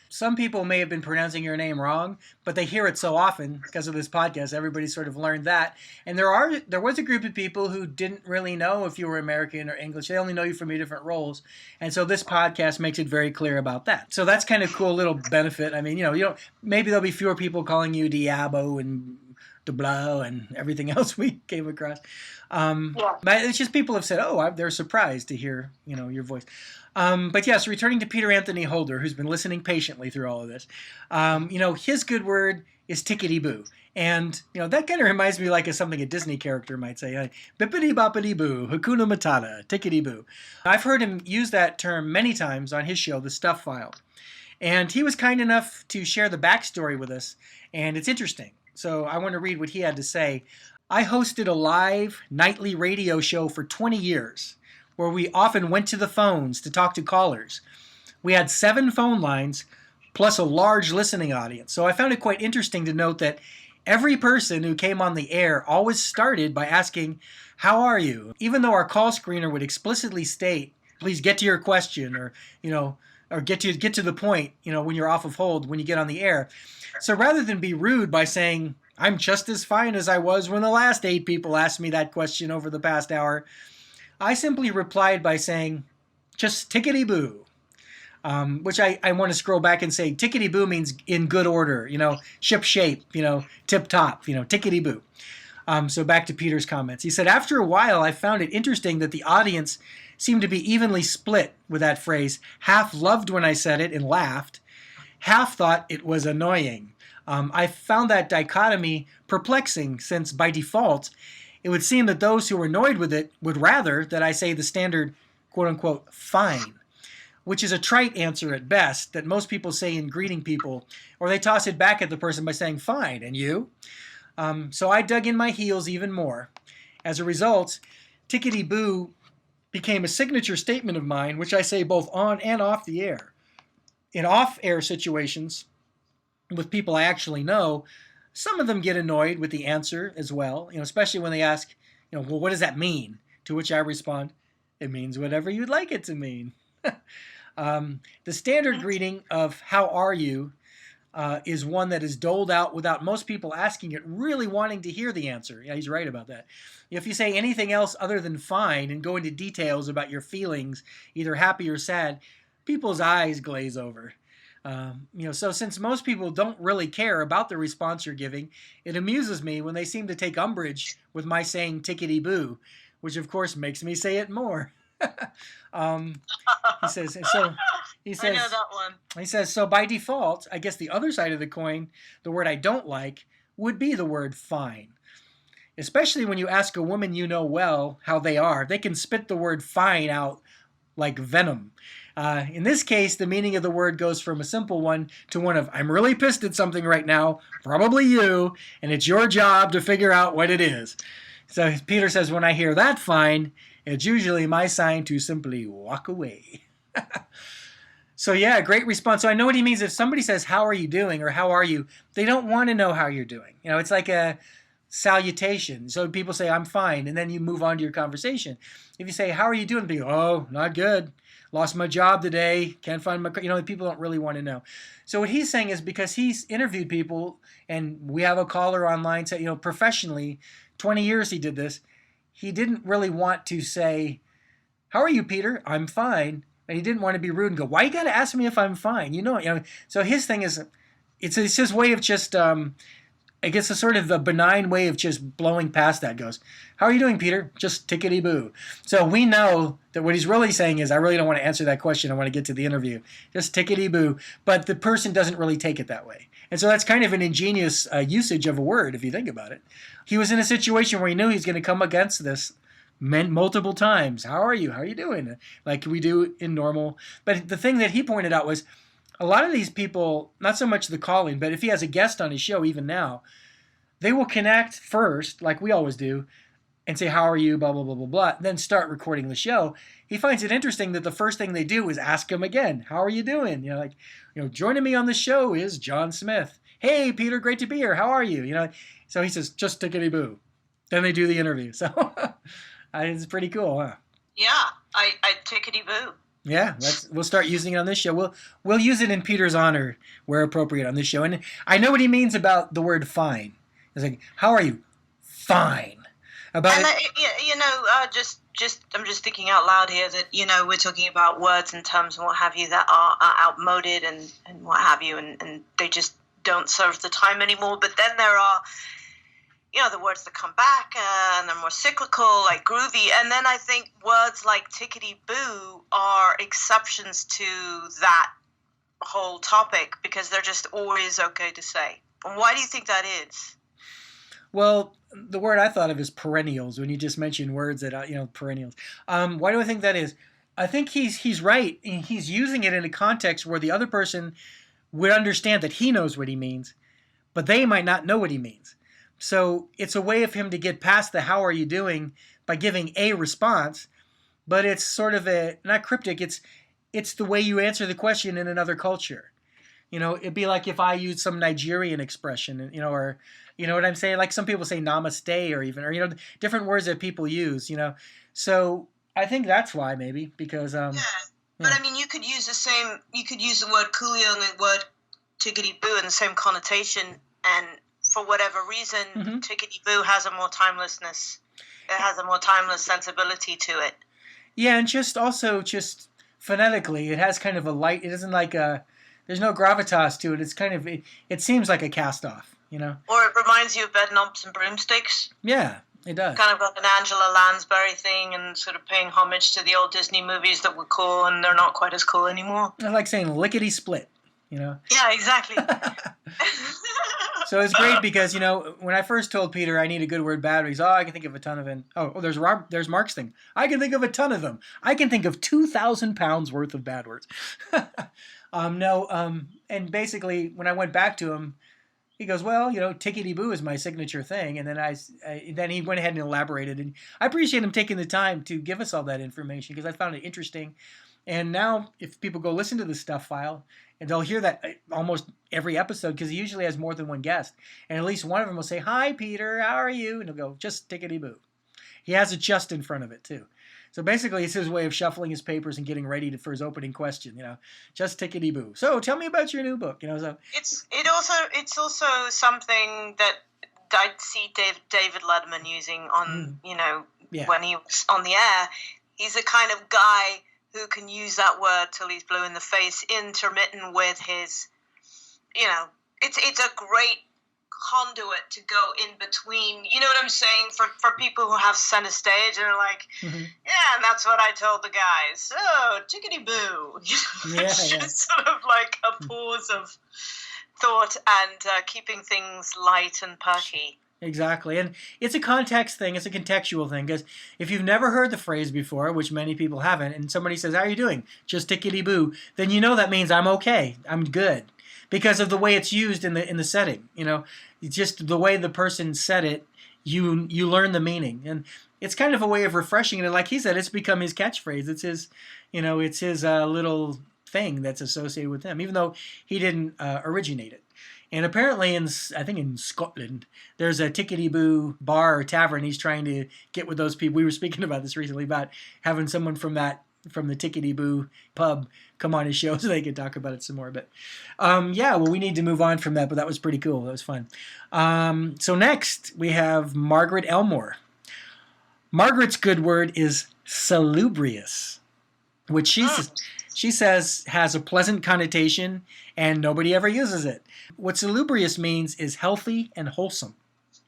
Some people may have been pronouncing your name wrong, but they hear it so often because of this podcast. Everybody sort of learned that. And there was a group of people who didn't really know if you were American or English. They only know you from your different roles. And so this podcast makes it very clear about that. So that's kind of cool little benefit. I mean, you don't, maybe there'll be fewer people calling you Diabo and Dublo and everything else we came across. But it's just people have said, they're surprised to hear, your voice. But yes, returning to Peter Anthony Holder, who's been listening patiently through all of this, his good word is tickety-boo. And, that kind of reminds me like of something a Disney character might say, bippity-boppity-boo, Hakuna Matata, tickety-boo. I've heard him use that term many times on his show, The Stuff File. And he was kind enough to share the backstory with us, and it's interesting. So I want to read what he had to say. I hosted a live nightly radio show for 20 years. Where we often went to the phones to talk to callers. We had 7 phone lines, plus a large listening audience. So I found it quite interesting to note that every person who came on the air always started by asking, "How are you?" Even though our call screener would explicitly state, "Please get to your question," or get to the point, when you're off of hold, when you get on the air. So rather than be rude by saying, "I'm just as fine as I was when the last 8 people asked me that question over the past hour," I simply replied by saying, just tickety-boo, which I want to scroll back and say tickety-boo means in good order, ship shape, tip-top, tickety-boo. So back to Peter's comments. He said, after a while, I found it interesting that the audience seemed to be evenly split with that phrase. Half loved when I said it and laughed. Half thought it was annoying. I found that dichotomy perplexing since by default, it would seem that those who were annoyed with it would rather that I say the standard, quote-unquote, fine, which is a trite answer at best that most people say in greeting people, or they toss it back at the person by saying, fine, and you? So I dug in my heels even more. As a result, tickety-boo became a signature statement of mine, which I say both on and off the air. In off-air situations, with people I actually know, some of them get annoyed with the answer as well, especially when they ask, well, what does that mean? To which I respond, it means whatever you'd like it to mean. The standard greeting of how are you is one that is doled out without most people asking it, really wanting to hear the answer. Yeah, he's right about that. If you say anything else other than fine and go into details about your feelings, either happy or sad, people's eyes glaze over. So since most people don't really care about the response you're giving, it amuses me when they seem to take umbrage with my saying tickety-boo, which of course makes me say it more. He says, I know that one. He says, so by default, I guess the other side of the coin, the word I don't like, would be the word fine. Especially when you ask a woman you know well how they are, they can spit the word fine out like venom. In this case, the meaning of the word goes from a simple one to one of, I'm really pissed at something right now, probably you, and it's your job to figure out what it is. So Peter says, when I hear that fine, it's usually my sign to simply walk away. So yeah, great response. So I know what he means. If somebody says, how are you doing, or how are you, they don't want to know how you're doing. It's like a salutation. So people say, I'm fine, and then you move on to your conversation. If you say, how are you doing? People go, oh, not good. Lost my job today. Can't find my, people don't really want to know. So what he's saying is because he's interviewed people, and we have a caller online, say, professionally, 20 years he did this. He didn't really want to say, how are you, Peter? I'm fine. And he didn't want to be rude and go, why you got to ask me if I'm fine? So his thing is, it's his way of just, I guess a sort of a benign way of just blowing past that goes, how are you doing, Peter? Just tickety-boo. So we know that what he's really saying is, I really don't want to answer that question. I want to get to the interview. Just tickety-boo. But the person doesn't really take it that way. And so that's kind of an ingenious usage of a word, if you think about it. He was in a situation where he knew he was going to come against this multiple times. How are you? How are you doing? Like we do in normal. But the thing that he pointed out was, a lot of these people, not so much the calling, but if he has a guest on his show, even now, they will connect first, like we always do, and say, how are you, blah, blah, blah, blah, blah, then start recording the show. He finds it interesting that the first thing they do is ask him again, how are you doing? Joining me on the show is John Smith. Hey, Peter, great to be here. How are you? So he says, just tickety-boo. Then they do the interview. So it's pretty cool, huh? Yeah, I tickety-boo. Yeah, we'll start using it on this show. We'll use it in Peter's honor where appropriate on this show. And I know what he means about the word fine. It's like, how are you? Fine. About And it. I'm just thinking out loud here that we're talking about words and terms and what have you that are outmoded and what have you, and they just don't serve the time anymore. But then there are the words that come back and they're more cyclical, like groovy. And then I think words like tickety-boo are exceptions to that whole topic because they're just always okay to say. And why do you think that is? Well, the word I thought of is perennials when you just mentioned words that, perennials. Why do I think that is? I think he's right. He's using it in a context where the other person would understand that he knows what he means, but they might not know what he means. So it's a way of him to get past the how are you doing by giving a response, but it's sort of not cryptic, it's the way you answer the question in another culture. It'd be like if I used some Nigerian expression, or what I'm saying? Like some people say namaste or different words that people use, So I think that's why maybe because But I mean you could use the word coolio and the word tickety-boo in the same connotation, and for whatever reason, tickety-boo has a more timelessness. It has a more timeless sensibility to it. Yeah, and just phonetically, it has kind of a light. It isn't like there's no gravitas to it. It's kind of it seems like a cast off, Or it reminds you of bed knobs and broomsticks. Yeah, it does. Kind of like an Angela Lansbury thing, and sort of paying homage to the old Disney movies that were cool, and they're not quite as cool anymore. I like saying lickety split. Yeah, exactly. So it's great because, when I first told Peter I need a good word bad, he's, I can think of a ton of them. Oh, there's Mark's thing. I can think of a ton of them. I can think of 2,000 pounds worth of bad words. And basically when I went back to him, he goes, well, tickety-boo is my signature thing. And then then he went ahead and elaborated. And I appreciate him taking the time to give us all that information because I found it interesting. And now if people go listen to the stuff file, and they'll hear that almost every episode because he usually has more than one guest. And at least one of them will say, hi, Peter, how are you? And he'll go, just tickety-boo. He has a just in front of it, too. So basically, it's his way of shuffling his papers and getting ready for his opening question, just tickety-boo. So tell me about your new book, So It's also something that I see David Letterman using on, when he was on the air. He's a kind of guy who can use that word till he's blue in the face, intermittent with his, it's a great conduit to go in between. You know what I'm saying? For people who have center stage and are like, yeah, and that's what I told the guys. Oh, tickety-boo. It's just sort of like a pause of thought and keeping things light and perky. Exactly. And it's a context thing. It's a contextual thing. Because if you've never heard the phrase before, which many people haven't, and somebody says, how are you doing? Just tickety-boo. Then that means I'm okay. I'm good. Because of the way it's used in the setting. It's just the way the person said it, you learn the meaning. And it's kind of a way of refreshing it. Like he said, it's become his catchphrase. It's his, it's his little thing that's associated with him, even though he didn't originate it. And apparently, in Scotland, there's a tickety-boo bar or tavern he's trying to get with those people. We were speaking about this recently, about having someone from the tickety-boo pub come on his show so they could talk about it some more. But we need to move on from that, but that was pretty cool. That was fun. So next, we have Margaret Elmore. Margaret's good word is salubrious, which she says has a pleasant connotation and nobody ever uses it. What salubrious means is healthy and wholesome.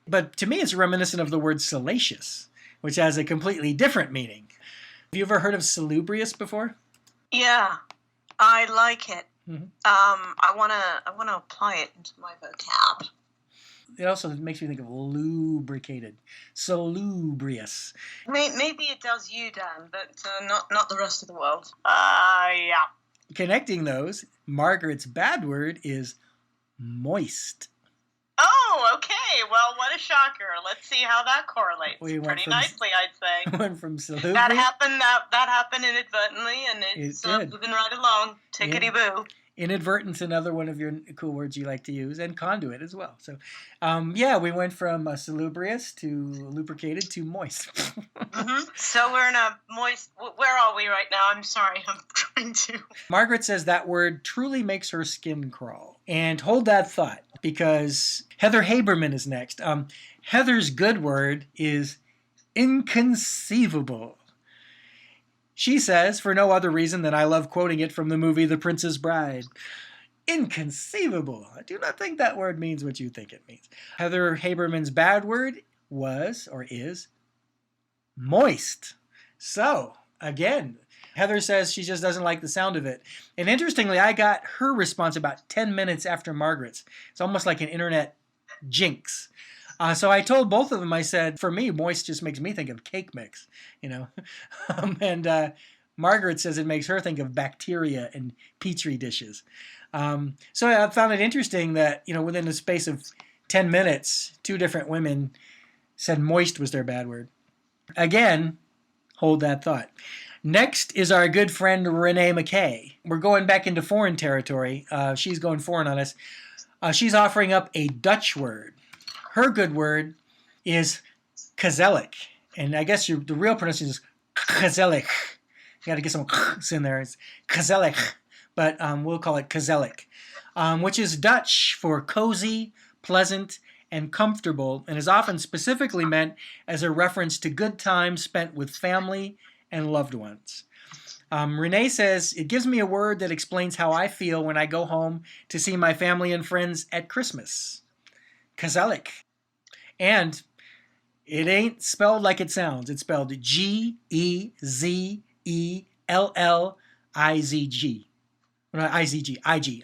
But to me, it's reminiscent of the word salacious, which has a completely different meaning. Have you ever heard of salubrious before? Yeah, I like it. I wanna apply it into my vocab. It also makes me think of lubricated, salubrious. Maybe it does you, Dan, but not the rest of the world. Yeah. Connecting those, Margaret's bad word is moist. Oh, okay. Well, what a shocker. Let's see how that correlates. Pretty nicely, I'd say. Went from salubrious. That happened inadvertently, and it's moving right along. Tickety-boo. Inadvertence, another one of your cool words you like to use, and conduit as well. So, yeah, we went from salubrious to lubricated to moist. So we're in a moist. Where are we right now? I'm sorry. I'm trying to. Margaret says that word truly makes her skin crawl. And hold that thought, because Heather Haberman is next. Heather's good word is inconceivable. She says, for no other reason than I love quoting it from the movie The Princess Bride. Inconceivable. I do not think that word means what you think it means. Heather Haberman's bad word was, or is, moist. So, again, Heather says she just doesn't like the sound of it. And interestingly, I got her response about 10 minutes after Margaret's. It's almost like an internet jinx. So I told both of them, I said, for me, moist just makes me think of cake mix, and Margaret says it makes her think of bacteria and petri dishes. So I found it interesting that, within the space of 10 minutes, two different women said moist was their bad word. Again, hold that thought. Next is our good friend Renee McKay. We're going back into foreign territory. She's going foreign on us. She's offering up a Dutch word. Her good word is gezellig. And I guess the real pronunciation is gezellig. You got to get some k's in there. It's gezellig. But we'll call it gezellig, which is Dutch for cozy, pleasant, and comfortable, and is often specifically meant as a reference to good times spent with family and loved ones. Renee says, it gives me a word that explains how I feel when I go home to see my family and friends at Christmas. Gezellig. And it ain't spelled like it sounds. It's spelled Gezellig. No, I-G.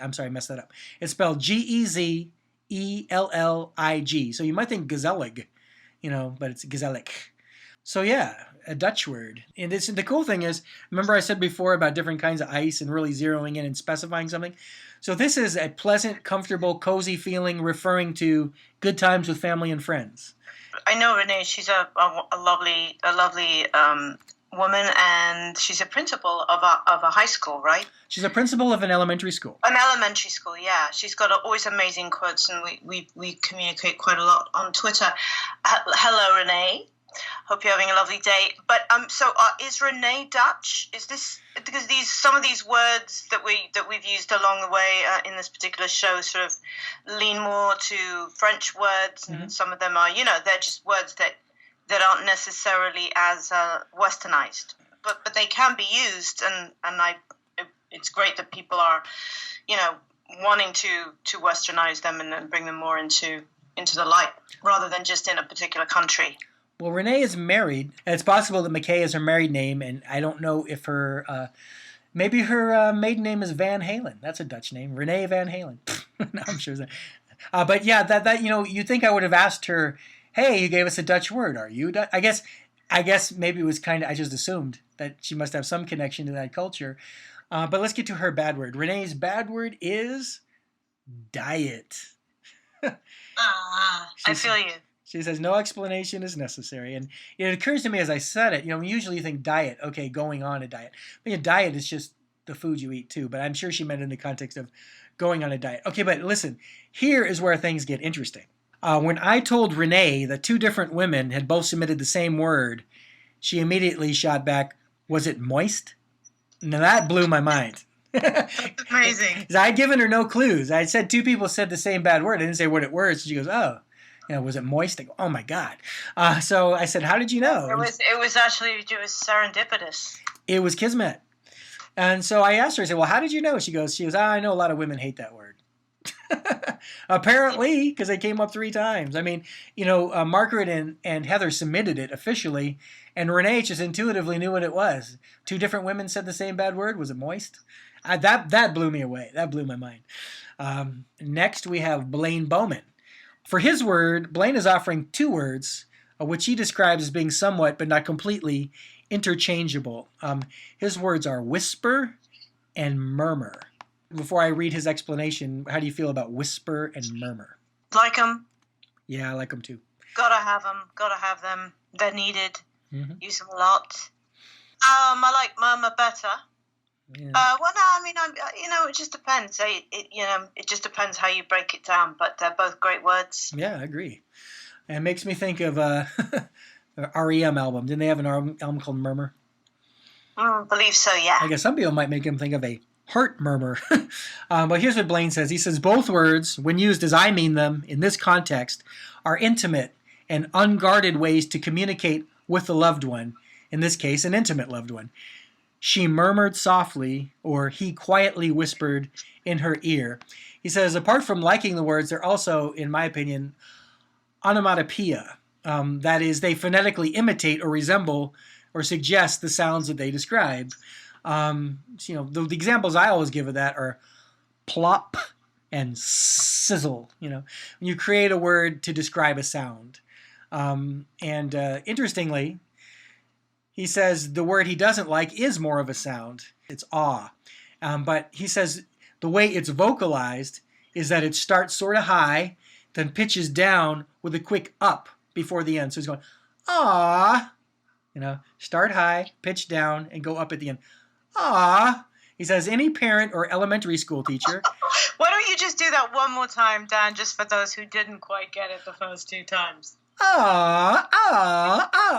I'm sorry, I messed that up. It's spelled Gezellig. So you might think gezellig, but it's gezellig. So yeah, a Dutch word. And the cool thing is, remember I said before about different kinds of ice and really zeroing in and specifying something? So this is a pleasant, comfortable, cozy feeling referring to good times with family and friends. I know Renee. She's a lovely woman, and she's a principal of a high school, right? She's a principal of an elementary school. An elementary school, yeah. She's got always amazing quotes, and we communicate quite a lot on Twitter. Hello, Renee. Hope you're having a lovely day. But is Renee Dutch? Is this because some of these words that we've used along the way in this particular show sort of lean more to French words, and some of them are, they're just words that aren't necessarily as westernized, but they can be used, and it's great that people are, wanting to westernize them and bring them more into the light rather than just in a particular country. Well, Renee is married, and it's possible that McKay is her married name, and I don't know if her, maybe her maiden name is Van Halen. That's a Dutch name, Renee Van Halen. No, I'm sure. But yeah, that you think I would have asked her, hey, you gave us a Dutch word. Are you Dutch? I guess maybe it was I just assumed that she must have some connection to that culture. But let's get to her bad word. Renee's bad word is diet. I feel you. She says no explanation is necessary. And it occurs to me as I said it, usually you think diet, okay, going on a diet. But diet is just the food you eat too. But I'm sure she meant in the context of going on a diet. Okay, but listen, here is where things get interesting. When I told Renee that two different women had both submitted the same word, she immediately shot back, was it moist? Now that blew my mind. Amazing. I'd given her no clues. I said two people said the same bad word. I didn't say what it was. She goes, oh, was it moist? I go, oh my God. So I said, how did you know? It was serendipitous. It was kismet. And so I asked her, I said, well, how did you know? She goes, I know a lot of women hate that word. Apparently, because it came up 3 times. I mean, Margaret and Heather submitted it officially, and Renee just intuitively knew what it was. 2 different women said the same bad word. Was it moist? That blew me away. That blew my mind. Next, we have Blaine Bowman. For his word, Blaine is offering 2 words, which he describes as being somewhat, but not completely, interchangeable. His words are whisper and murmur. Before I read his explanation, how do you feel about whisper and murmur? Like them. Yeah, I like them too. Gotta have them. They're needed. Use them a lot. I like murmur better. Yeah. Well, no, I mean, it just depends. It just depends how you break it down. But they're both great words. Yeah, I agree. And it makes me think of REM album. Didn't they have an album called Murmur? Believe so, yeah. I guess some people might make him think of a heart murmur. But here's what Blaine says. He says, both words, when used as I mean them in this context, are intimate and unguarded ways to communicate with the loved one, in this case, an intimate loved one. She murmured softly, or he quietly whispered in her ear. He says, apart from liking the words, they're also, in my opinion, onomatopoeia. That is, they phonetically imitate or resemble or suggest the sounds that they describe. The examples I always give of that are plop and sizzle. When you create a word to describe a sound. Interestingly, he says the word he doesn't like is more of a sound. It's ah. But he says the way it's vocalized is that it starts sort of high, then pitches down with a quick up before the end. So he's going, ah. Start high, pitch down, and go up at the end. Ah. He says any parent or elementary school teacher. Why don't you just do that one more time, Dan, just for those who didn't quite get it the first 2 times?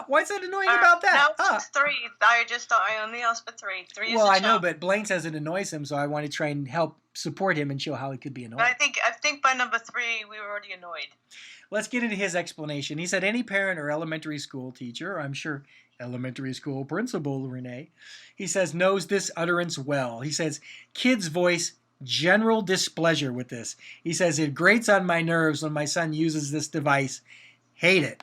What's that annoying about that? No, it's 3. I only asked for 3. 3 is well, a I know, charm. but Blaine says it annoys him, so I want to try and help support him and show how it could be annoying. But I think by number 3 we were already annoyed. Let's get into his explanation. He said any parent or elementary school teacher, or I'm sure elementary school principal, Renee, he says knows this utterance well. He says kids voice general displeasure with this. He says it grates on my nerves when my son uses this device. Hate it.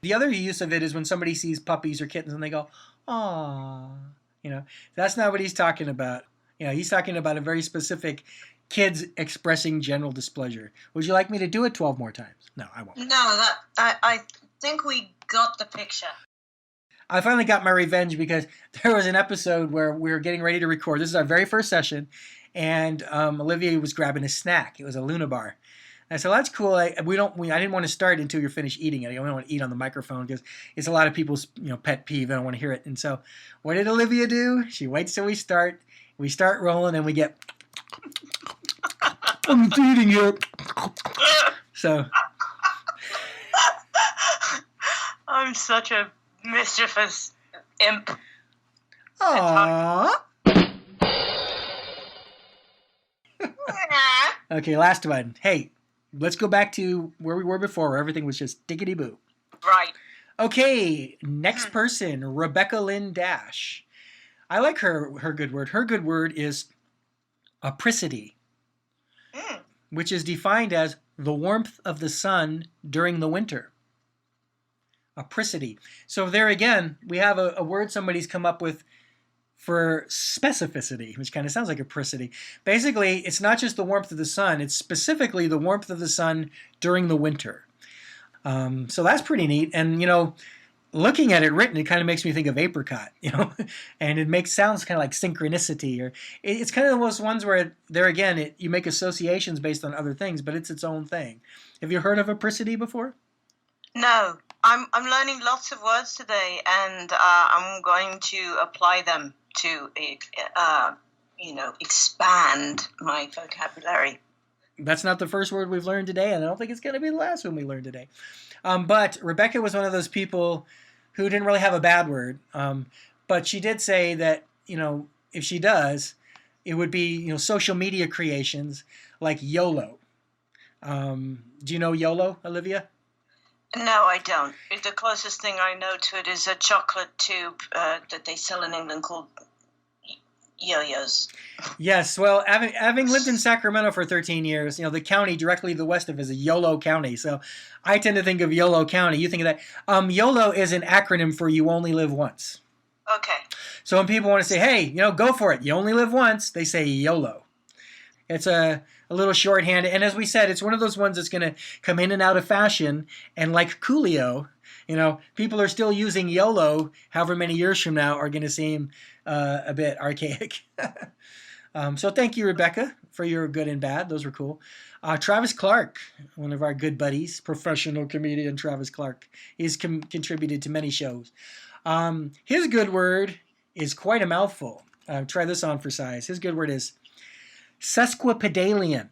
The other use of it is when somebody sees puppies or kittens and they go, "Aw." That's not what he's talking about. He's talking about a very specific kids expressing general displeasure. Would you like me to do it 12 more times? No, I won't. No, I think we got the picture. I finally got my revenge because there was an episode where we were getting ready to record. This is our very first session, and Olivia was grabbing a snack. It was a Luna bar. I said, well, that's cool. I didn't want to start until you're finished eating it. I don't want to eat on the microphone because it's a lot of people's pet peeve. I don't want to hear it. And so what did Olivia do? She waits till we start. We start rolling and we get, I'm eating it. So. I'm such a mischievous imp. Aww. Okay, last one. Hey. Let's go back to where we were before, where everything was just diggity-boo. Right. Okay, next person, Rebecca Lynn Dash. I like her good word. Her good word is apricity, which is defined as the warmth of the sun during the winter. Apricity. So there again, we have a word somebody's come up with for specificity, which kind of sounds like apricity. Basically, it's not just the warmth of the sun, it's specifically the warmth of the sun during the winter. So that's pretty neat. And, looking at it written, it kind of makes me think of apricot, and it sounds kind of like synchronicity, or it's kind of those ones where there again, you make associations based on other things, but it's its own thing. Have you heard of apricity before? No. I'm learning lots of words today, and I'm going to apply them to, expand my vocabulary. That's not the first word we've learned today, and I don't think it's going to be the last one we learned today. But Rebecca was one of those people who didn't really have a bad word, but she did say that, if she does, it would be, social media creations like YOLO. Do you know YOLO, Olivia? No, I don't. The closest thing I know to it is a chocolate tube that they sell in England called yo-yos. Yes, well, having lived in Sacramento for 13 years, the county directly to the west of it is a YOLO County. So I tend to think of YOLO County. You think of that. YOLO is an acronym for You Only Live Once. Okay. So when people want to say, hey, go for it. You only live once, they say YOLO. It's a little shorthand. And as we said, it's one of those ones that's going to come in and out of fashion. And like Coolio, people are still using YOLO however many years from now are going to seem a bit archaic. So thank you, Rebecca, for your good and bad. Those were cool. Travis Clark, one of our good buddies, professional comedian Travis Clark. He's contributed to many shows. His good word is quite a mouthful. Try this on for size. His good word is sesquipedalian.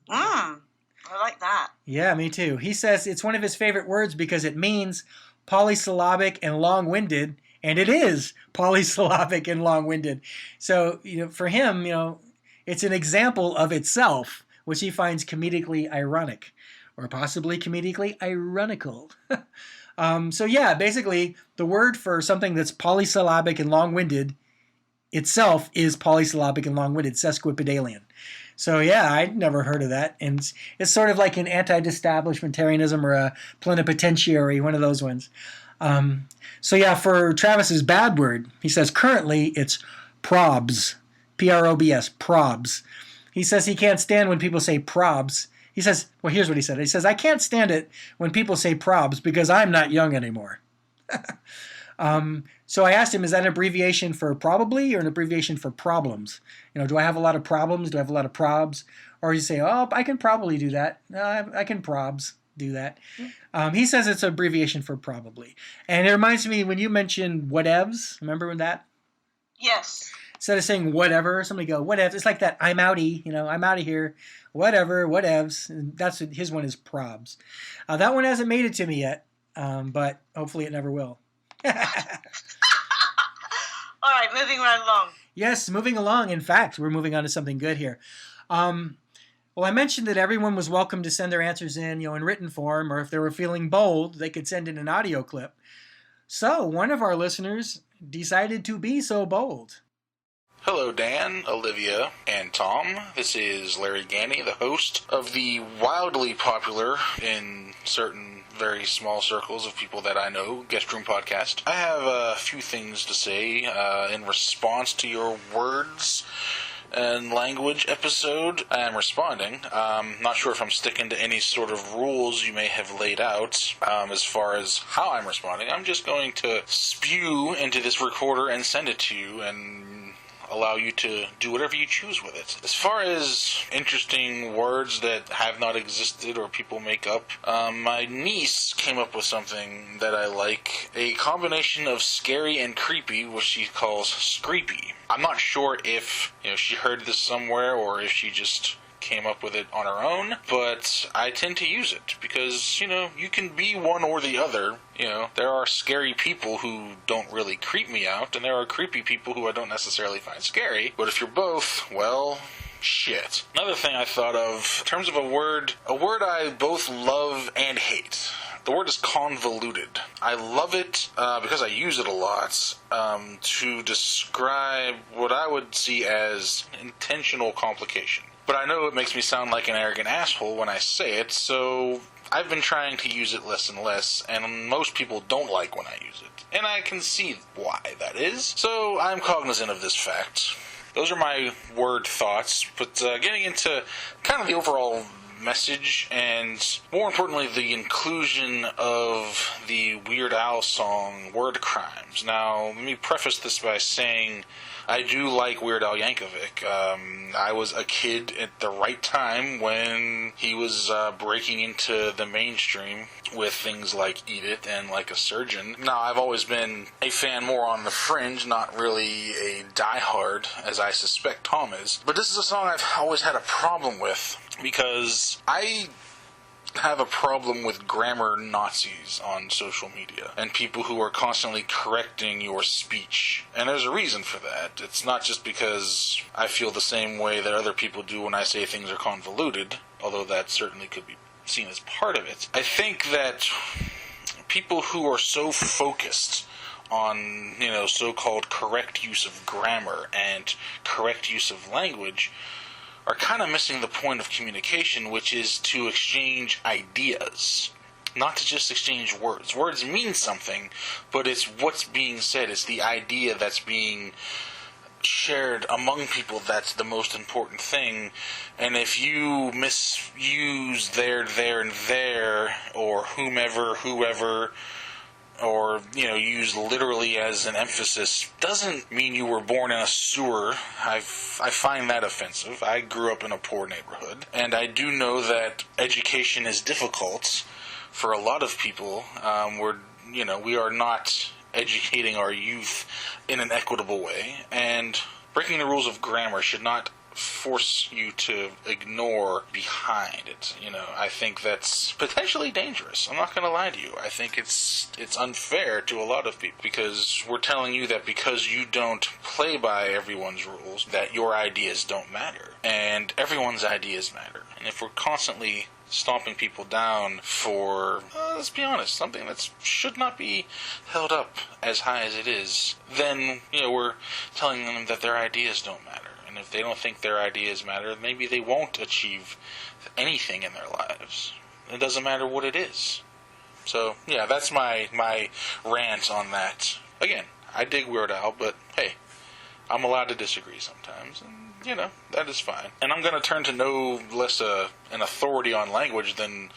I like that. Yeah, me too. He says it's one of his favorite words because it means polysyllabic and long-winded, and it is polysyllabic and long-winded. So, for him, it's an example of itself, which he finds comedically ironic, or possibly comedically ironical. So yeah, basically, the word for something that's polysyllabic and long-winded itself is polysyllabic and long-winded, sesquipedalian. So yeah, I'd never heard of that. And it's sort of like an anti-establishmentarianism or a plenipotentiary, one of those ones. So yeah, for Travis's bad word, he says currently it's probs, P-R-O-B-S, probs. He says he can't stand when people say probs. He says, well, here's what he said. He says, I can't stand it when people say probs because I'm not young anymore. So I asked him, is that an abbreviation for probably or an abbreviation for problems? Do I have a lot of problems? Do I have a lot of probs? Or you say, oh, I can probably do that. I can probs do that. He says it's an abbreviation for probably. And it reminds me when you mentioned whatevs. Remember that? Yes. Instead of saying whatever, somebody go, whatevs. It's like that, I'm outie, I'm out of here. Whatever, whatevs. And that's what his one is, probs. That one hasn't made it to me yet, but hopefully it never will. All right, moving right along. Yes, moving along. In fact, we're moving on to something good here. Well, I mentioned that everyone was welcome to send their answers in, in written form, or if they were feeling bold, they could send in an audio clip. So one of our listeners decided to be so bold. Hello, Dan, Olivia, and Tom. This is Larry Ganny, the host of the wildly popular, in certain very small circles of people that I know, Guest Room Podcast. I have a few things to say in response to your words and language episode. I am responding. Not sure if I'm sticking to any sort of rules you may have laid out as far as how I'm responding. I'm just going to spew into this recorder and send it to you and allow you to do whatever you choose with it. As far as interesting words that have not existed or people make up, my niece came up with something that I like. A combination of scary and creepy, which she calls screepy. I'm not sure if she heard this somewhere or if she just came up with it on her own, but I tend to use it because, you can be one or the other. There are scary people who don't really creep me out, and there are creepy people who I don't necessarily find scary, but if you're both, well, shit. Another thing I thought of, in terms of a word I both love and hate. The word is convoluted. I love it because I use it a lot to describe what I would see as intentional complication. But I know it makes me sound like an arrogant asshole when I say it, so I've been trying to use it less and less, and most people don't like when I use it. And I can see why that is, so I'm cognizant of this fact. Those are my word thoughts, but getting into kind of the overall message, and more importantly, the inclusion of the Weird Al song, Word Crimes. Now, let me preface this by saying I do like Weird Al Yankovic. I was a kid at the right time when he was breaking into the mainstream with things like Eat It and Like a Surgeon. Now, I've always been a fan more on the fringe, not really a diehard, as I suspect Tom is. But this is a song I've always had a problem with, because I have a problem with grammar Nazis on social media and people who are constantly correcting your speech. And there's a reason for that. It's not just because I feel the same way that other people do when I say things are convoluted, although that certainly could be seen as part of it. I think that people who are so focused on, so-called correct use of grammar and correct use of language are kind of missing the point of communication, which is to exchange ideas, not to just exchange words. Words mean something, but it's what's being said. It's the idea that's being shared among people that's the most important thing. And if you misuse there, and there, or whoever, or, use literally as an emphasis, doesn't mean you were born in a sewer. I find that offensive. I grew up in a poor neighborhood, and I do know that education is difficult for a lot of people. We are not educating our youth in an equitable way, and breaking the rules of grammar should not force you to ignore behind it. I think that's potentially dangerous. I'm not going to lie to you. I think it's unfair to a lot of people, because we're telling you that because you don't play by everyone's rules, that your ideas don't matter. And everyone's ideas matter. And if we're constantly stomping people down for, let's be honest, something that should not be held up as high as it is, then, we're telling them that their ideas don't matter. And if they don't think their ideas matter, maybe they won't achieve anything in their lives. It doesn't matter what it is. So, yeah, that's my rant on that. Again, I dig Weird Al, but hey, I'm allowed to disagree sometimes, and, that is fine. And I'm going to turn to no less an authority on language than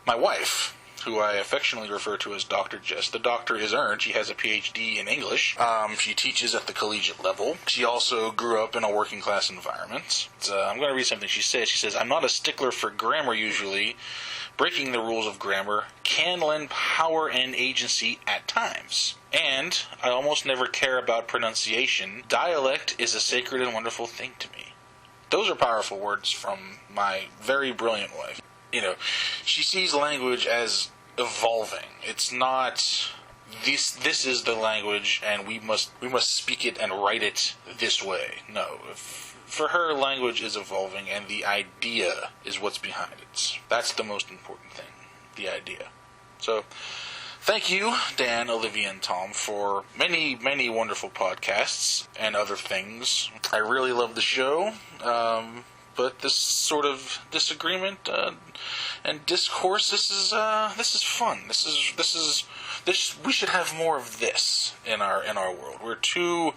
my wife, who I affectionately refer to as Dr. Jess. The doctor is earned. She has a PhD in English. She teaches at the collegiate level. She also grew up in a working class environment. I'm going to read something she says. She says, "I'm not a stickler for grammar usually. Breaking the rules of grammar can lend power and agency at times. And I almost never care about pronunciation. Dialect is a sacred and wonderful thing to me." Those are powerful words from my very brilliant wife. She sees language as evolving. It's not this is the language and we must speak it and write it this way. No. For her, language is evolving, and the idea is what's behind it. That's the most important thing, the idea. So, thank you, Dan, Olivia, and Tom, for many, many wonderful podcasts and other things. I really love the show, but this sort of disagreement and discourse, this is fun. We should have more of this in our world. We're too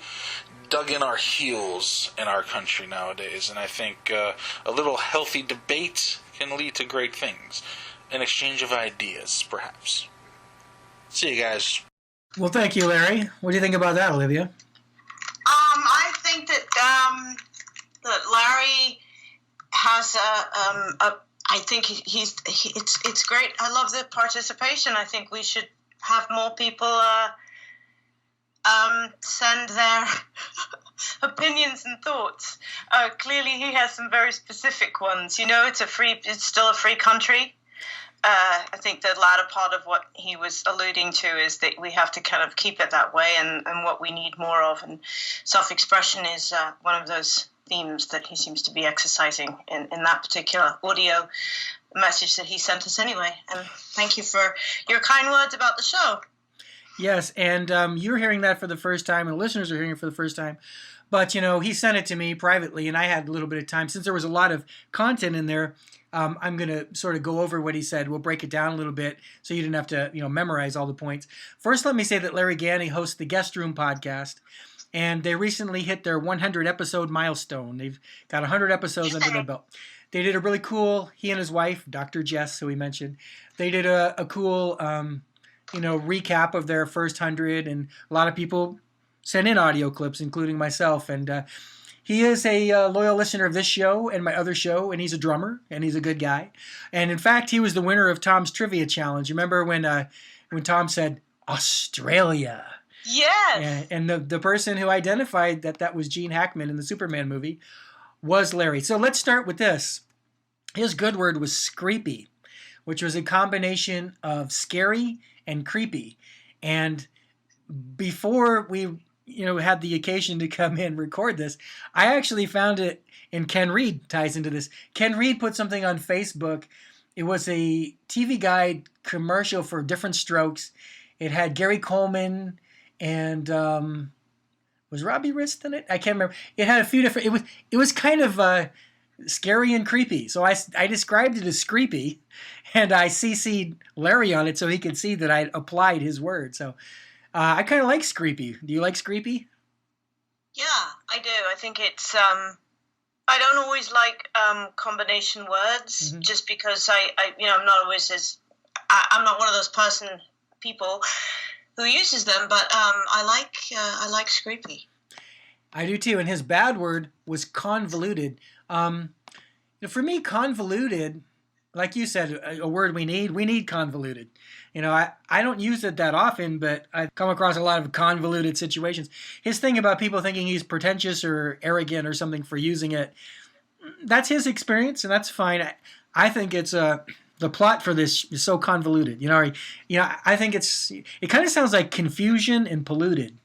dug in our heels in our country nowadays, and I think a little healthy debate can lead to great things. An exchange of ideas, perhaps. See you guys. Well, thank you, Larry. What do you think about that, Olivia? I think that Larry has I think it's great. I love the participation. I think we should have more people send their opinions and thoughts. Clearly, he has some very specific ones. It's still a free country. I think the latter part of what he was alluding to is that we have to kind of keep it that way, and what we need more of. And self-expression is one of those themes that he seems to be exercising in that particular audio message that he sent us anyway. And thank you for your kind words about the show. Yes, and you're hearing that for the first time, and listeners are hearing it for the first time. But, he sent it to me privately, and I had a little bit of time. Since there was a lot of content in there, I'm going to sort of go over what he said. We'll break it down a little bit so you didn't have to, memorize all the points. First, let me say that Larry Ganny hosts the Guest Room podcast, and they recently hit their 100-episode milestone. They've got 100 episodes under their belt. They did a really cool, he and his wife, Dr. Jess, who we mentioned, they did a cool, recap of their first 100, and a lot of people sent in audio clips, including myself. And he is a loyal listener of this show and my other show, and he's a drummer, and he's a good guy. And in fact, he was the winner of Tom's Trivia Challenge. You remember when Tom said, Australia? Yes. And the person who identified that was Gene Hackman in the Superman movie was Larry. So let's start with this. His good word was screepy, which was a combination of scary and creepy. And before we had the occasion to come in and record this, I actually found it, and Ken Reed ties into this. Ken Reed put something on Facebook. It was a TV Guide commercial for Different Strokes. It had Gary Coleman and was Robbie Rist in it? I can't remember. It had a few different. It was kind of scary and creepy. So I described it as creepy, and I CC'd Larry on it so he could see that I applied his word. So I kind of like screepy. Do you like screepy? Yeah, I do. I think it's. I don't always like combination words, just because I'm not always I'm not one of those people who uses them, but I like screepy. I do too, and his bad word was convoluted. For me, convoluted, like you said, a word we need convoluted. I don't use it that often, but I've come across a lot of convoluted situations. His thing about people thinking he's pretentious or arrogant or something for using it, that's his experience, and that's fine. I think it's the plot for this is so convoluted. I think it kind of sounds like confusion and polluted.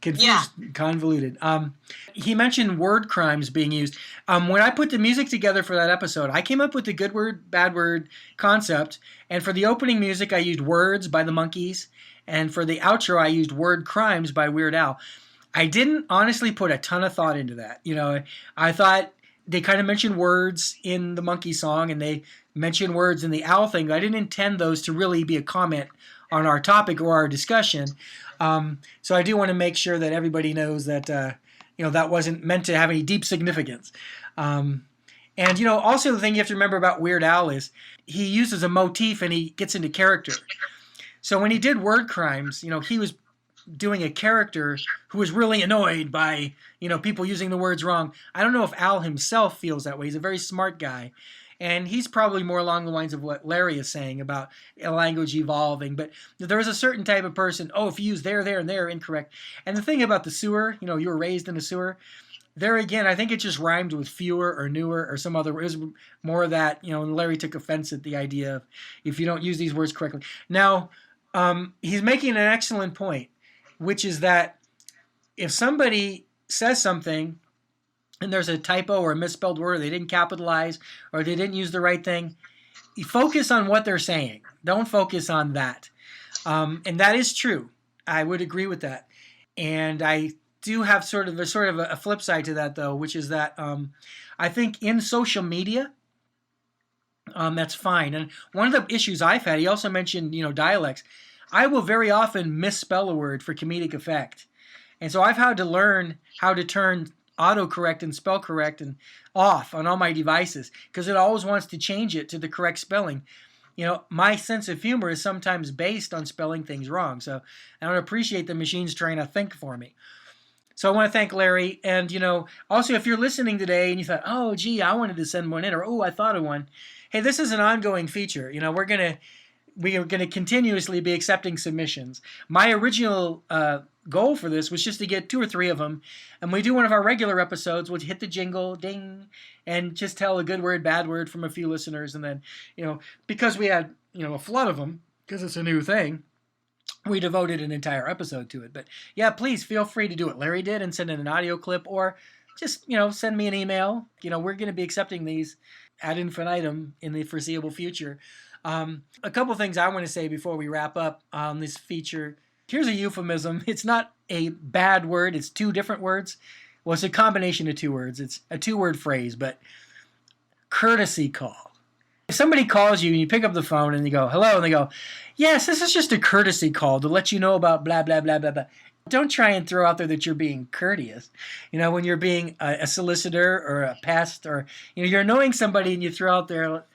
Confused, convoluted. He mentioned word crimes being used. When I put the music together for that episode, I came up with the good word, bad word concept. And for the opening music, I used Words by the Monkees. And for the outro, I used Word Crimes by Weird Al. I didn't honestly put a ton of thought into that. I thought they kind of mentioned words in the Monkey song, and they mentioned words in the Owl thing. I didn't intend those to really be a comment on our topic or our discussion. So I do want to make sure that everybody knows that that wasn't meant to have any deep significance. And also the thing you have to remember about Weird Al is he uses a motif and he gets into character. So when he did Word Crimes, he was doing a character who was really annoyed by people using the words wrong. I don't know if Al himself feels that way. He's a very smart guy. And he's probably more along the lines of what Larry is saying about a language evolving. But there's a certain type of person, if you use there, and there, incorrect. And the thing about the sewer, you were raised in a sewer. There again, I think it just rhymed with fewer or newer or some other. It was more of that, and Larry took offense at the idea of if you don't use these words correctly. Now, he's making an excellent point, which is that if somebody says something and there's a typo or a misspelled word, or they didn't capitalize, or they didn't use the right thing, you focus on what they're saying. Don't focus on that. And that is true. I would agree with that. And I do have sort of a flip side to that, though, which is that I think in social media, that's fine. And one of the issues I've had, he also mentioned, dialects. I will very often misspell a word for comedic effect. And so I've had to learn how to turn autocorrect and spell correct and off on all my devices because it always wants to change it to the correct spelling. My sense of humor is sometimes based on spelling things wrong. So I don't appreciate the machines trying to think for me. So I want to thank Larry. And, also if you're listening today and you thought, oh, gee, I wanted to send one in, or, oh, I thought of one. Hey, this is an ongoing feature. We're going to continuously be accepting submissions. My original goal for this was just to get 2 or 3 of them, and we do one of our regular episodes. We'll hit the jingle, ding, and just tell a good word, bad word from a few listeners, and then because we had a flood of them because it's a new thing, we devoted an entire episode to it. But yeah, please feel free to do what Larry did and send in an audio clip, or just send me an email. We're going to be accepting these ad infinitum in the foreseeable future. A couple things I want to say before we wrap up on this feature. Here's a euphemism. It's not a bad word. It's 2 different words. Well, it's a combination of 2 words. It's a 2-word phrase, but courtesy call. If somebody calls you and you pick up the phone and you go, hello, and they go, yes, this is just a courtesy call to let you know about blah, blah, blah, blah, blah. Don't try and throw out there that you're being courteous. When you're being a solicitor or a pest, or, you're annoying somebody and you throw out there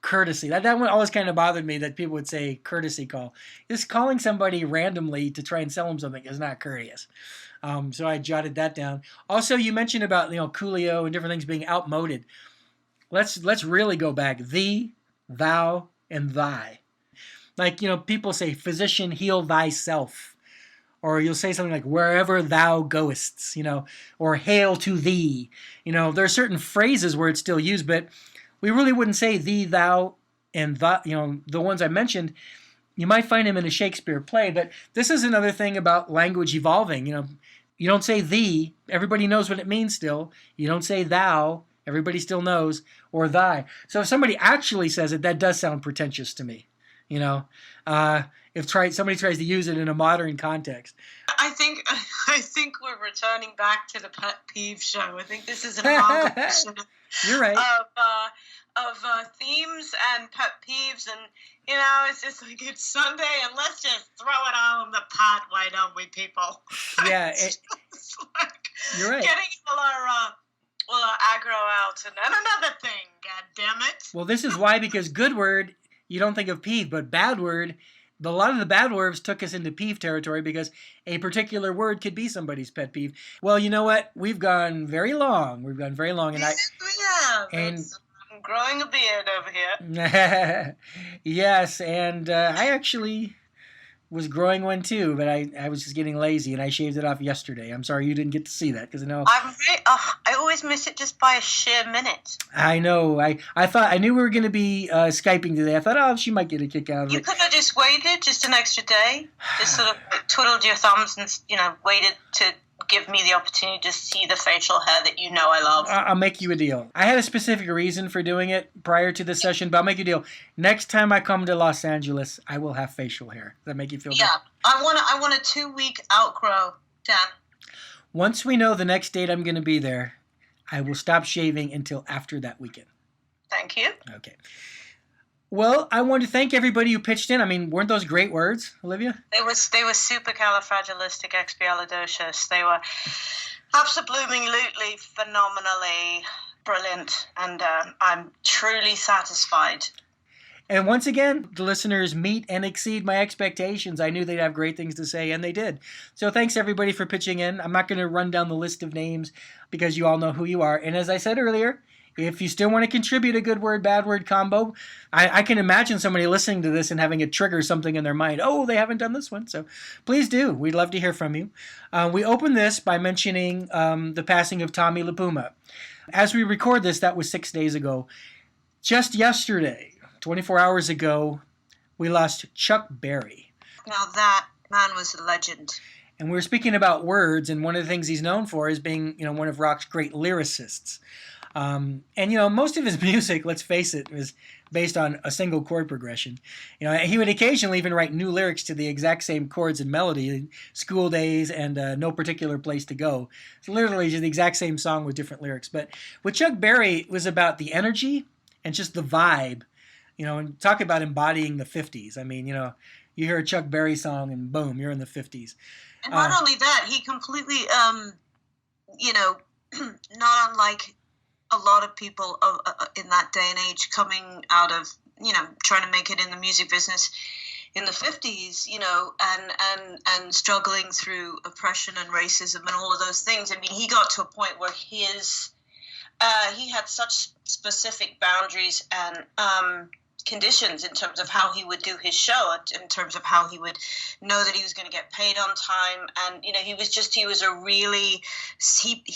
courtesy. That one always kind of bothered me, that people would say courtesy call. Just calling somebody randomly to try and sell them something is not courteous. So I jotted that down. Also, you mentioned about Coolio and different things being outmoded. Let's really go back. Thee, thou, and thy. Like people say, physician, heal thyself. Or you'll say something like, wherever thou goest, or hail to thee. There are certain phrases where it's still used, but we really wouldn't say thee, thou, and the ones I mentioned. You might find them in a Shakespeare play, but this is another thing about language evolving. You don't say thee, everybody knows what it means still. You don't say thou, everybody still knows, or thy. So if somebody actually says it, that does sound pretentious to me. If somebody tries to use it in a modern context. I think we're returning back to the pet peeve show. I think this is an amalgamation You're right. of themes and pet peeves, and it's just like it's Sunday, and let's just throw it all in the pot. Why don't we, people? Yeah, you're right. Getting all our aggro out, and then another thing. God damn it! Well, this is why, because good word you don't think of peeve, but bad word. A lot of the bad words took us into peeve territory because a particular word could be somebody's pet peeve. Well, you know what? We've gone very long. And yes, we have. And it's growing a beard over here. Yes, and I actually was growing one too, but I was just getting lazy and I shaved it off yesterday. I'm sorry you didn't get to see that because I always miss it just by a sheer minute. I know. I thought I knew we were going to be Skyping today. I thought, oh, she might get a kick out of You it. could have just waited just an extra day, just sort of twiddled your thumbs and waited to give me the opportunity to see the facial hair that you know I love. I'll make you a deal. I had a specific reason for doing it prior to the session, but I'll make you a deal. Next time I come to Los Angeles, I will have facial hair. Does that make you feel good? Yeah, I want a 2-week outgrow, Dan. Once we know the next date I'm going to be there, I will stop shaving until after that weekend. Thank you. Okay. Well, I want to thank everybody who pitched in. I mean, weren't those great words, Olivia? They were supercalifragilisticexpialidocious. They were absolutely phenomenally brilliant, and I'm truly satisfied. And once again, the listeners meet and exceed my expectations. I knew they'd have great things to say, and they did. So thanks, everybody, for pitching in. I'm not going to run down the list of names because you all know who you are. And as I said earlier, if you still want to contribute a good word, bad word combo, I can imagine somebody listening to this and having it trigger something in their mind. Oh, they haven't done this one. So please do. We'd love to hear from you. We open this by mentioning the passing of Tommy LaPuma. As we record this, that was 6 days ago. Just yesterday, 24 hours ago, we lost Chuck Berry. Now that man was a legend. And we were speaking about words, and one of the things he's known for is being, one of rock's great lyricists. And most of his music, let's face it, was based on a single chord progression. He would occasionally even write new lyrics to the exact same chords and melody, School Days and No Particular Place to Go. It's literally just the exact same song with different lyrics. But with Chuck Berry, it was about the energy and just the vibe. And talk about embodying the 50s. I mean, you hear a Chuck Berry song and boom, you're in the 50s. And not only that, he completely, not unlike a lot of people in that day and age coming out of, trying to make it in the music business in the 50s, and struggling through oppression and racism and all of those things. I mean, he got to a point where he had such specific boundaries and conditions in terms of how he would do his show, in terms of how he would know that he was going to get paid on time. And,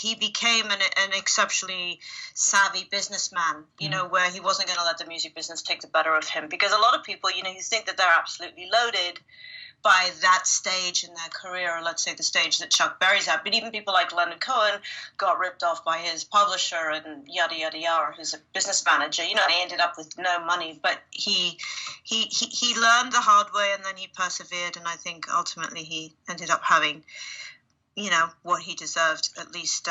he became an exceptionally savvy businessman, where he wasn't going to let the music business take the better of him. Because a lot of people, you think that they're absolutely loaded by that stage in their career, or let's say the stage that Chuck Berry's at. But even people like Leonard Cohen got ripped off by his publisher and yada, yada, yada, who's a business manager. He ended up with no money. But he learned the hard way, and then he persevered. And I think ultimately he ended up having, what he deserved, at least,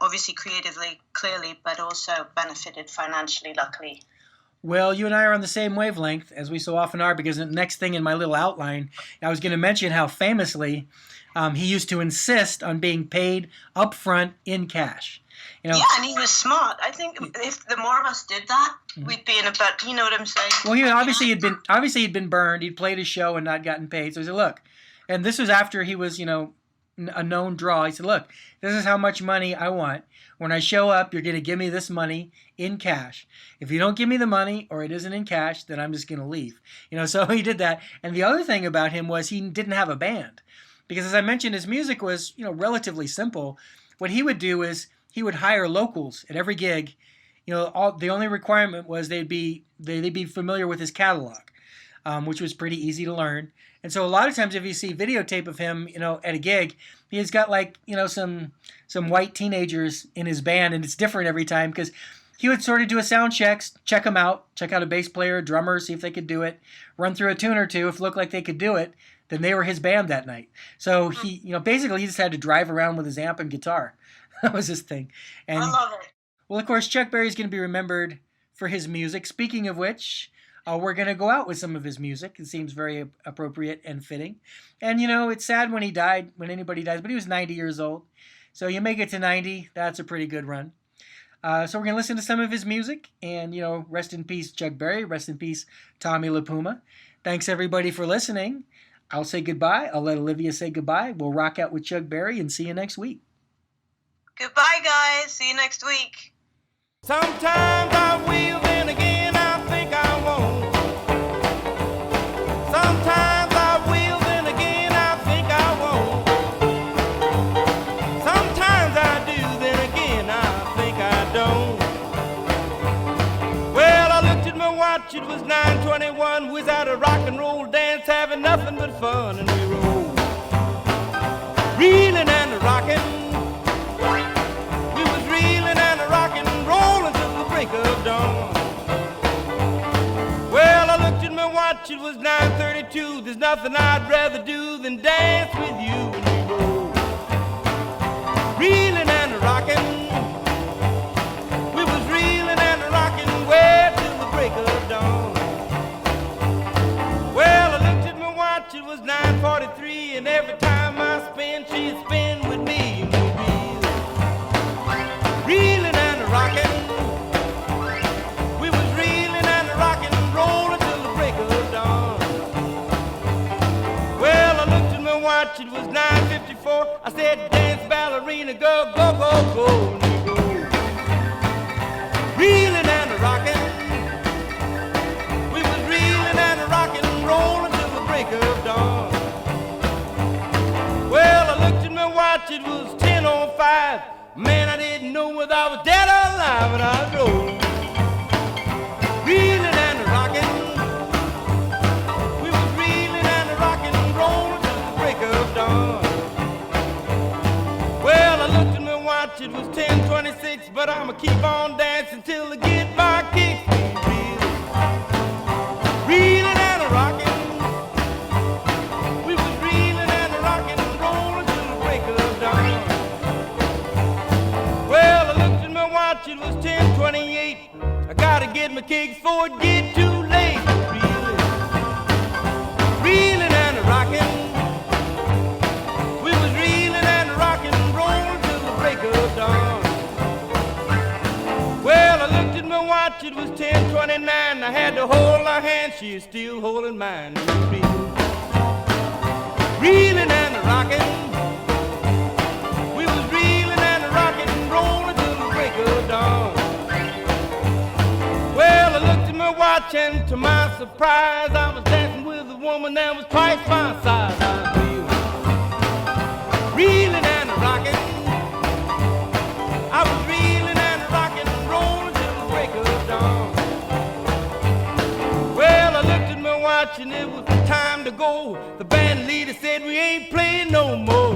obviously creatively, clearly, but also benefited financially, luckily. Well, you and I are on the same wavelength, as we so often are, because the next thing in my little outline, I was going to mention how famously he used to insist on being paid up front in cash. Yeah, and he was smart. I think if the more of us did that, we'd be in a better, you know what I'm saying? Well, he'd been burned. He'd played his show and not gotten paid. So he said, look, and this was after he was, a known draw. He said, look, this is how much money I want. When I show up, you're going to give me this money in cash. If you don't give me the money or it isn't in cash, then I'm just going to leave. So he did that. And the other thing about him was he didn't have a band. Because as I mentioned, his music was, relatively simple. What he would do is he would hire locals at every gig. The only requirement was they'd be familiar with his catalog, which was pretty easy to learn. And so a lot of times if you see videotape of him, at a gig, he's got some white teenagers in his band, and it's different every time because he would sort of do a sound check them out, check out a bass player, a drummer, see if they could do it, run through a tune or two. If it looked like they could do it, then they were his band that night. So he, basically he just had to drive around with his amp and guitar. That was his thing. And, I love it. Well, of course, Chuck Berry's going to be remembered for his music. Speaking of which, we're going to go out with some of his music. It seems very appropriate and fitting. And, it's sad when anybody dies, but he was 90 years old. So you make it to 90, that's a pretty good run. So we're going to listen to some of his music. And, rest in peace, Chuck Berry. Rest in peace, Tommy LaPuma. Thanks, everybody, for listening. I'll say goodbye. I'll let Olivia say goodbye. We'll rock out with Chuck Berry and see you next week. Goodbye, guys. See you next week. Sometimes I will, then again I think I won't. Sometimes I will, then again I think I won't. Sometimes I do, then again I think I don't. Well, I looked at my watch, it was 9:21. We was at a rock and roll dance, having nothing but fun, and we rolled, reeling and rocking. We was reeling and rocking, rolling till the break of dawn. Well, I looked at my watch, it was 9:32. There's nothing I'd rather do than dance with you, and we rolled, reeling and rocking. We was reeling and rocking way till the break of dawn. Well, I looked at my watch, it was 9:43, and every time I spin, she'd spin with me, and we'd be reeling and rocking. We was reeling and rocking, rolling till the break of dawn. Well, I looked at my watch, it was 9:54. I said, dance, ballerina, go, go, go, go, and we go, reeling and rocking. We was reeling and rocking, rolling till the break of dawn. Well, I looked at my watch, it was 10:05. Man, I didn't know whether I was dead or alive, and I was rolling, reeling and rocking. We was reeling and rocking, rolling till the break of dawn. Well, I looked at my watch, it was 10:26, but I'ma keep on dancing till I get my kicks. Reeling and rocking. We was reeling and rocking, rolling till the break of dawn. Well, I looked at my watch, it was 10:28. I gotta get my kicks before it get too late. Reeling and rocking. We was reeling and rocking, rolling till the break of dawn. Well, I looked at my watch, it was 10:29. I had to hold her hand, she is still holding mine. Reeling and rocking. We was reeling and rocking, rolling till the break of dawn. Well, I looked at my watch, and to my surprise, I was dancing with a woman that was twice my size. I was reeling and rocking. I was reeling and rocking, rolling till the break of dawn. Well, I looked at my watch, and it was time to go. The band leader said we ain't playing no more.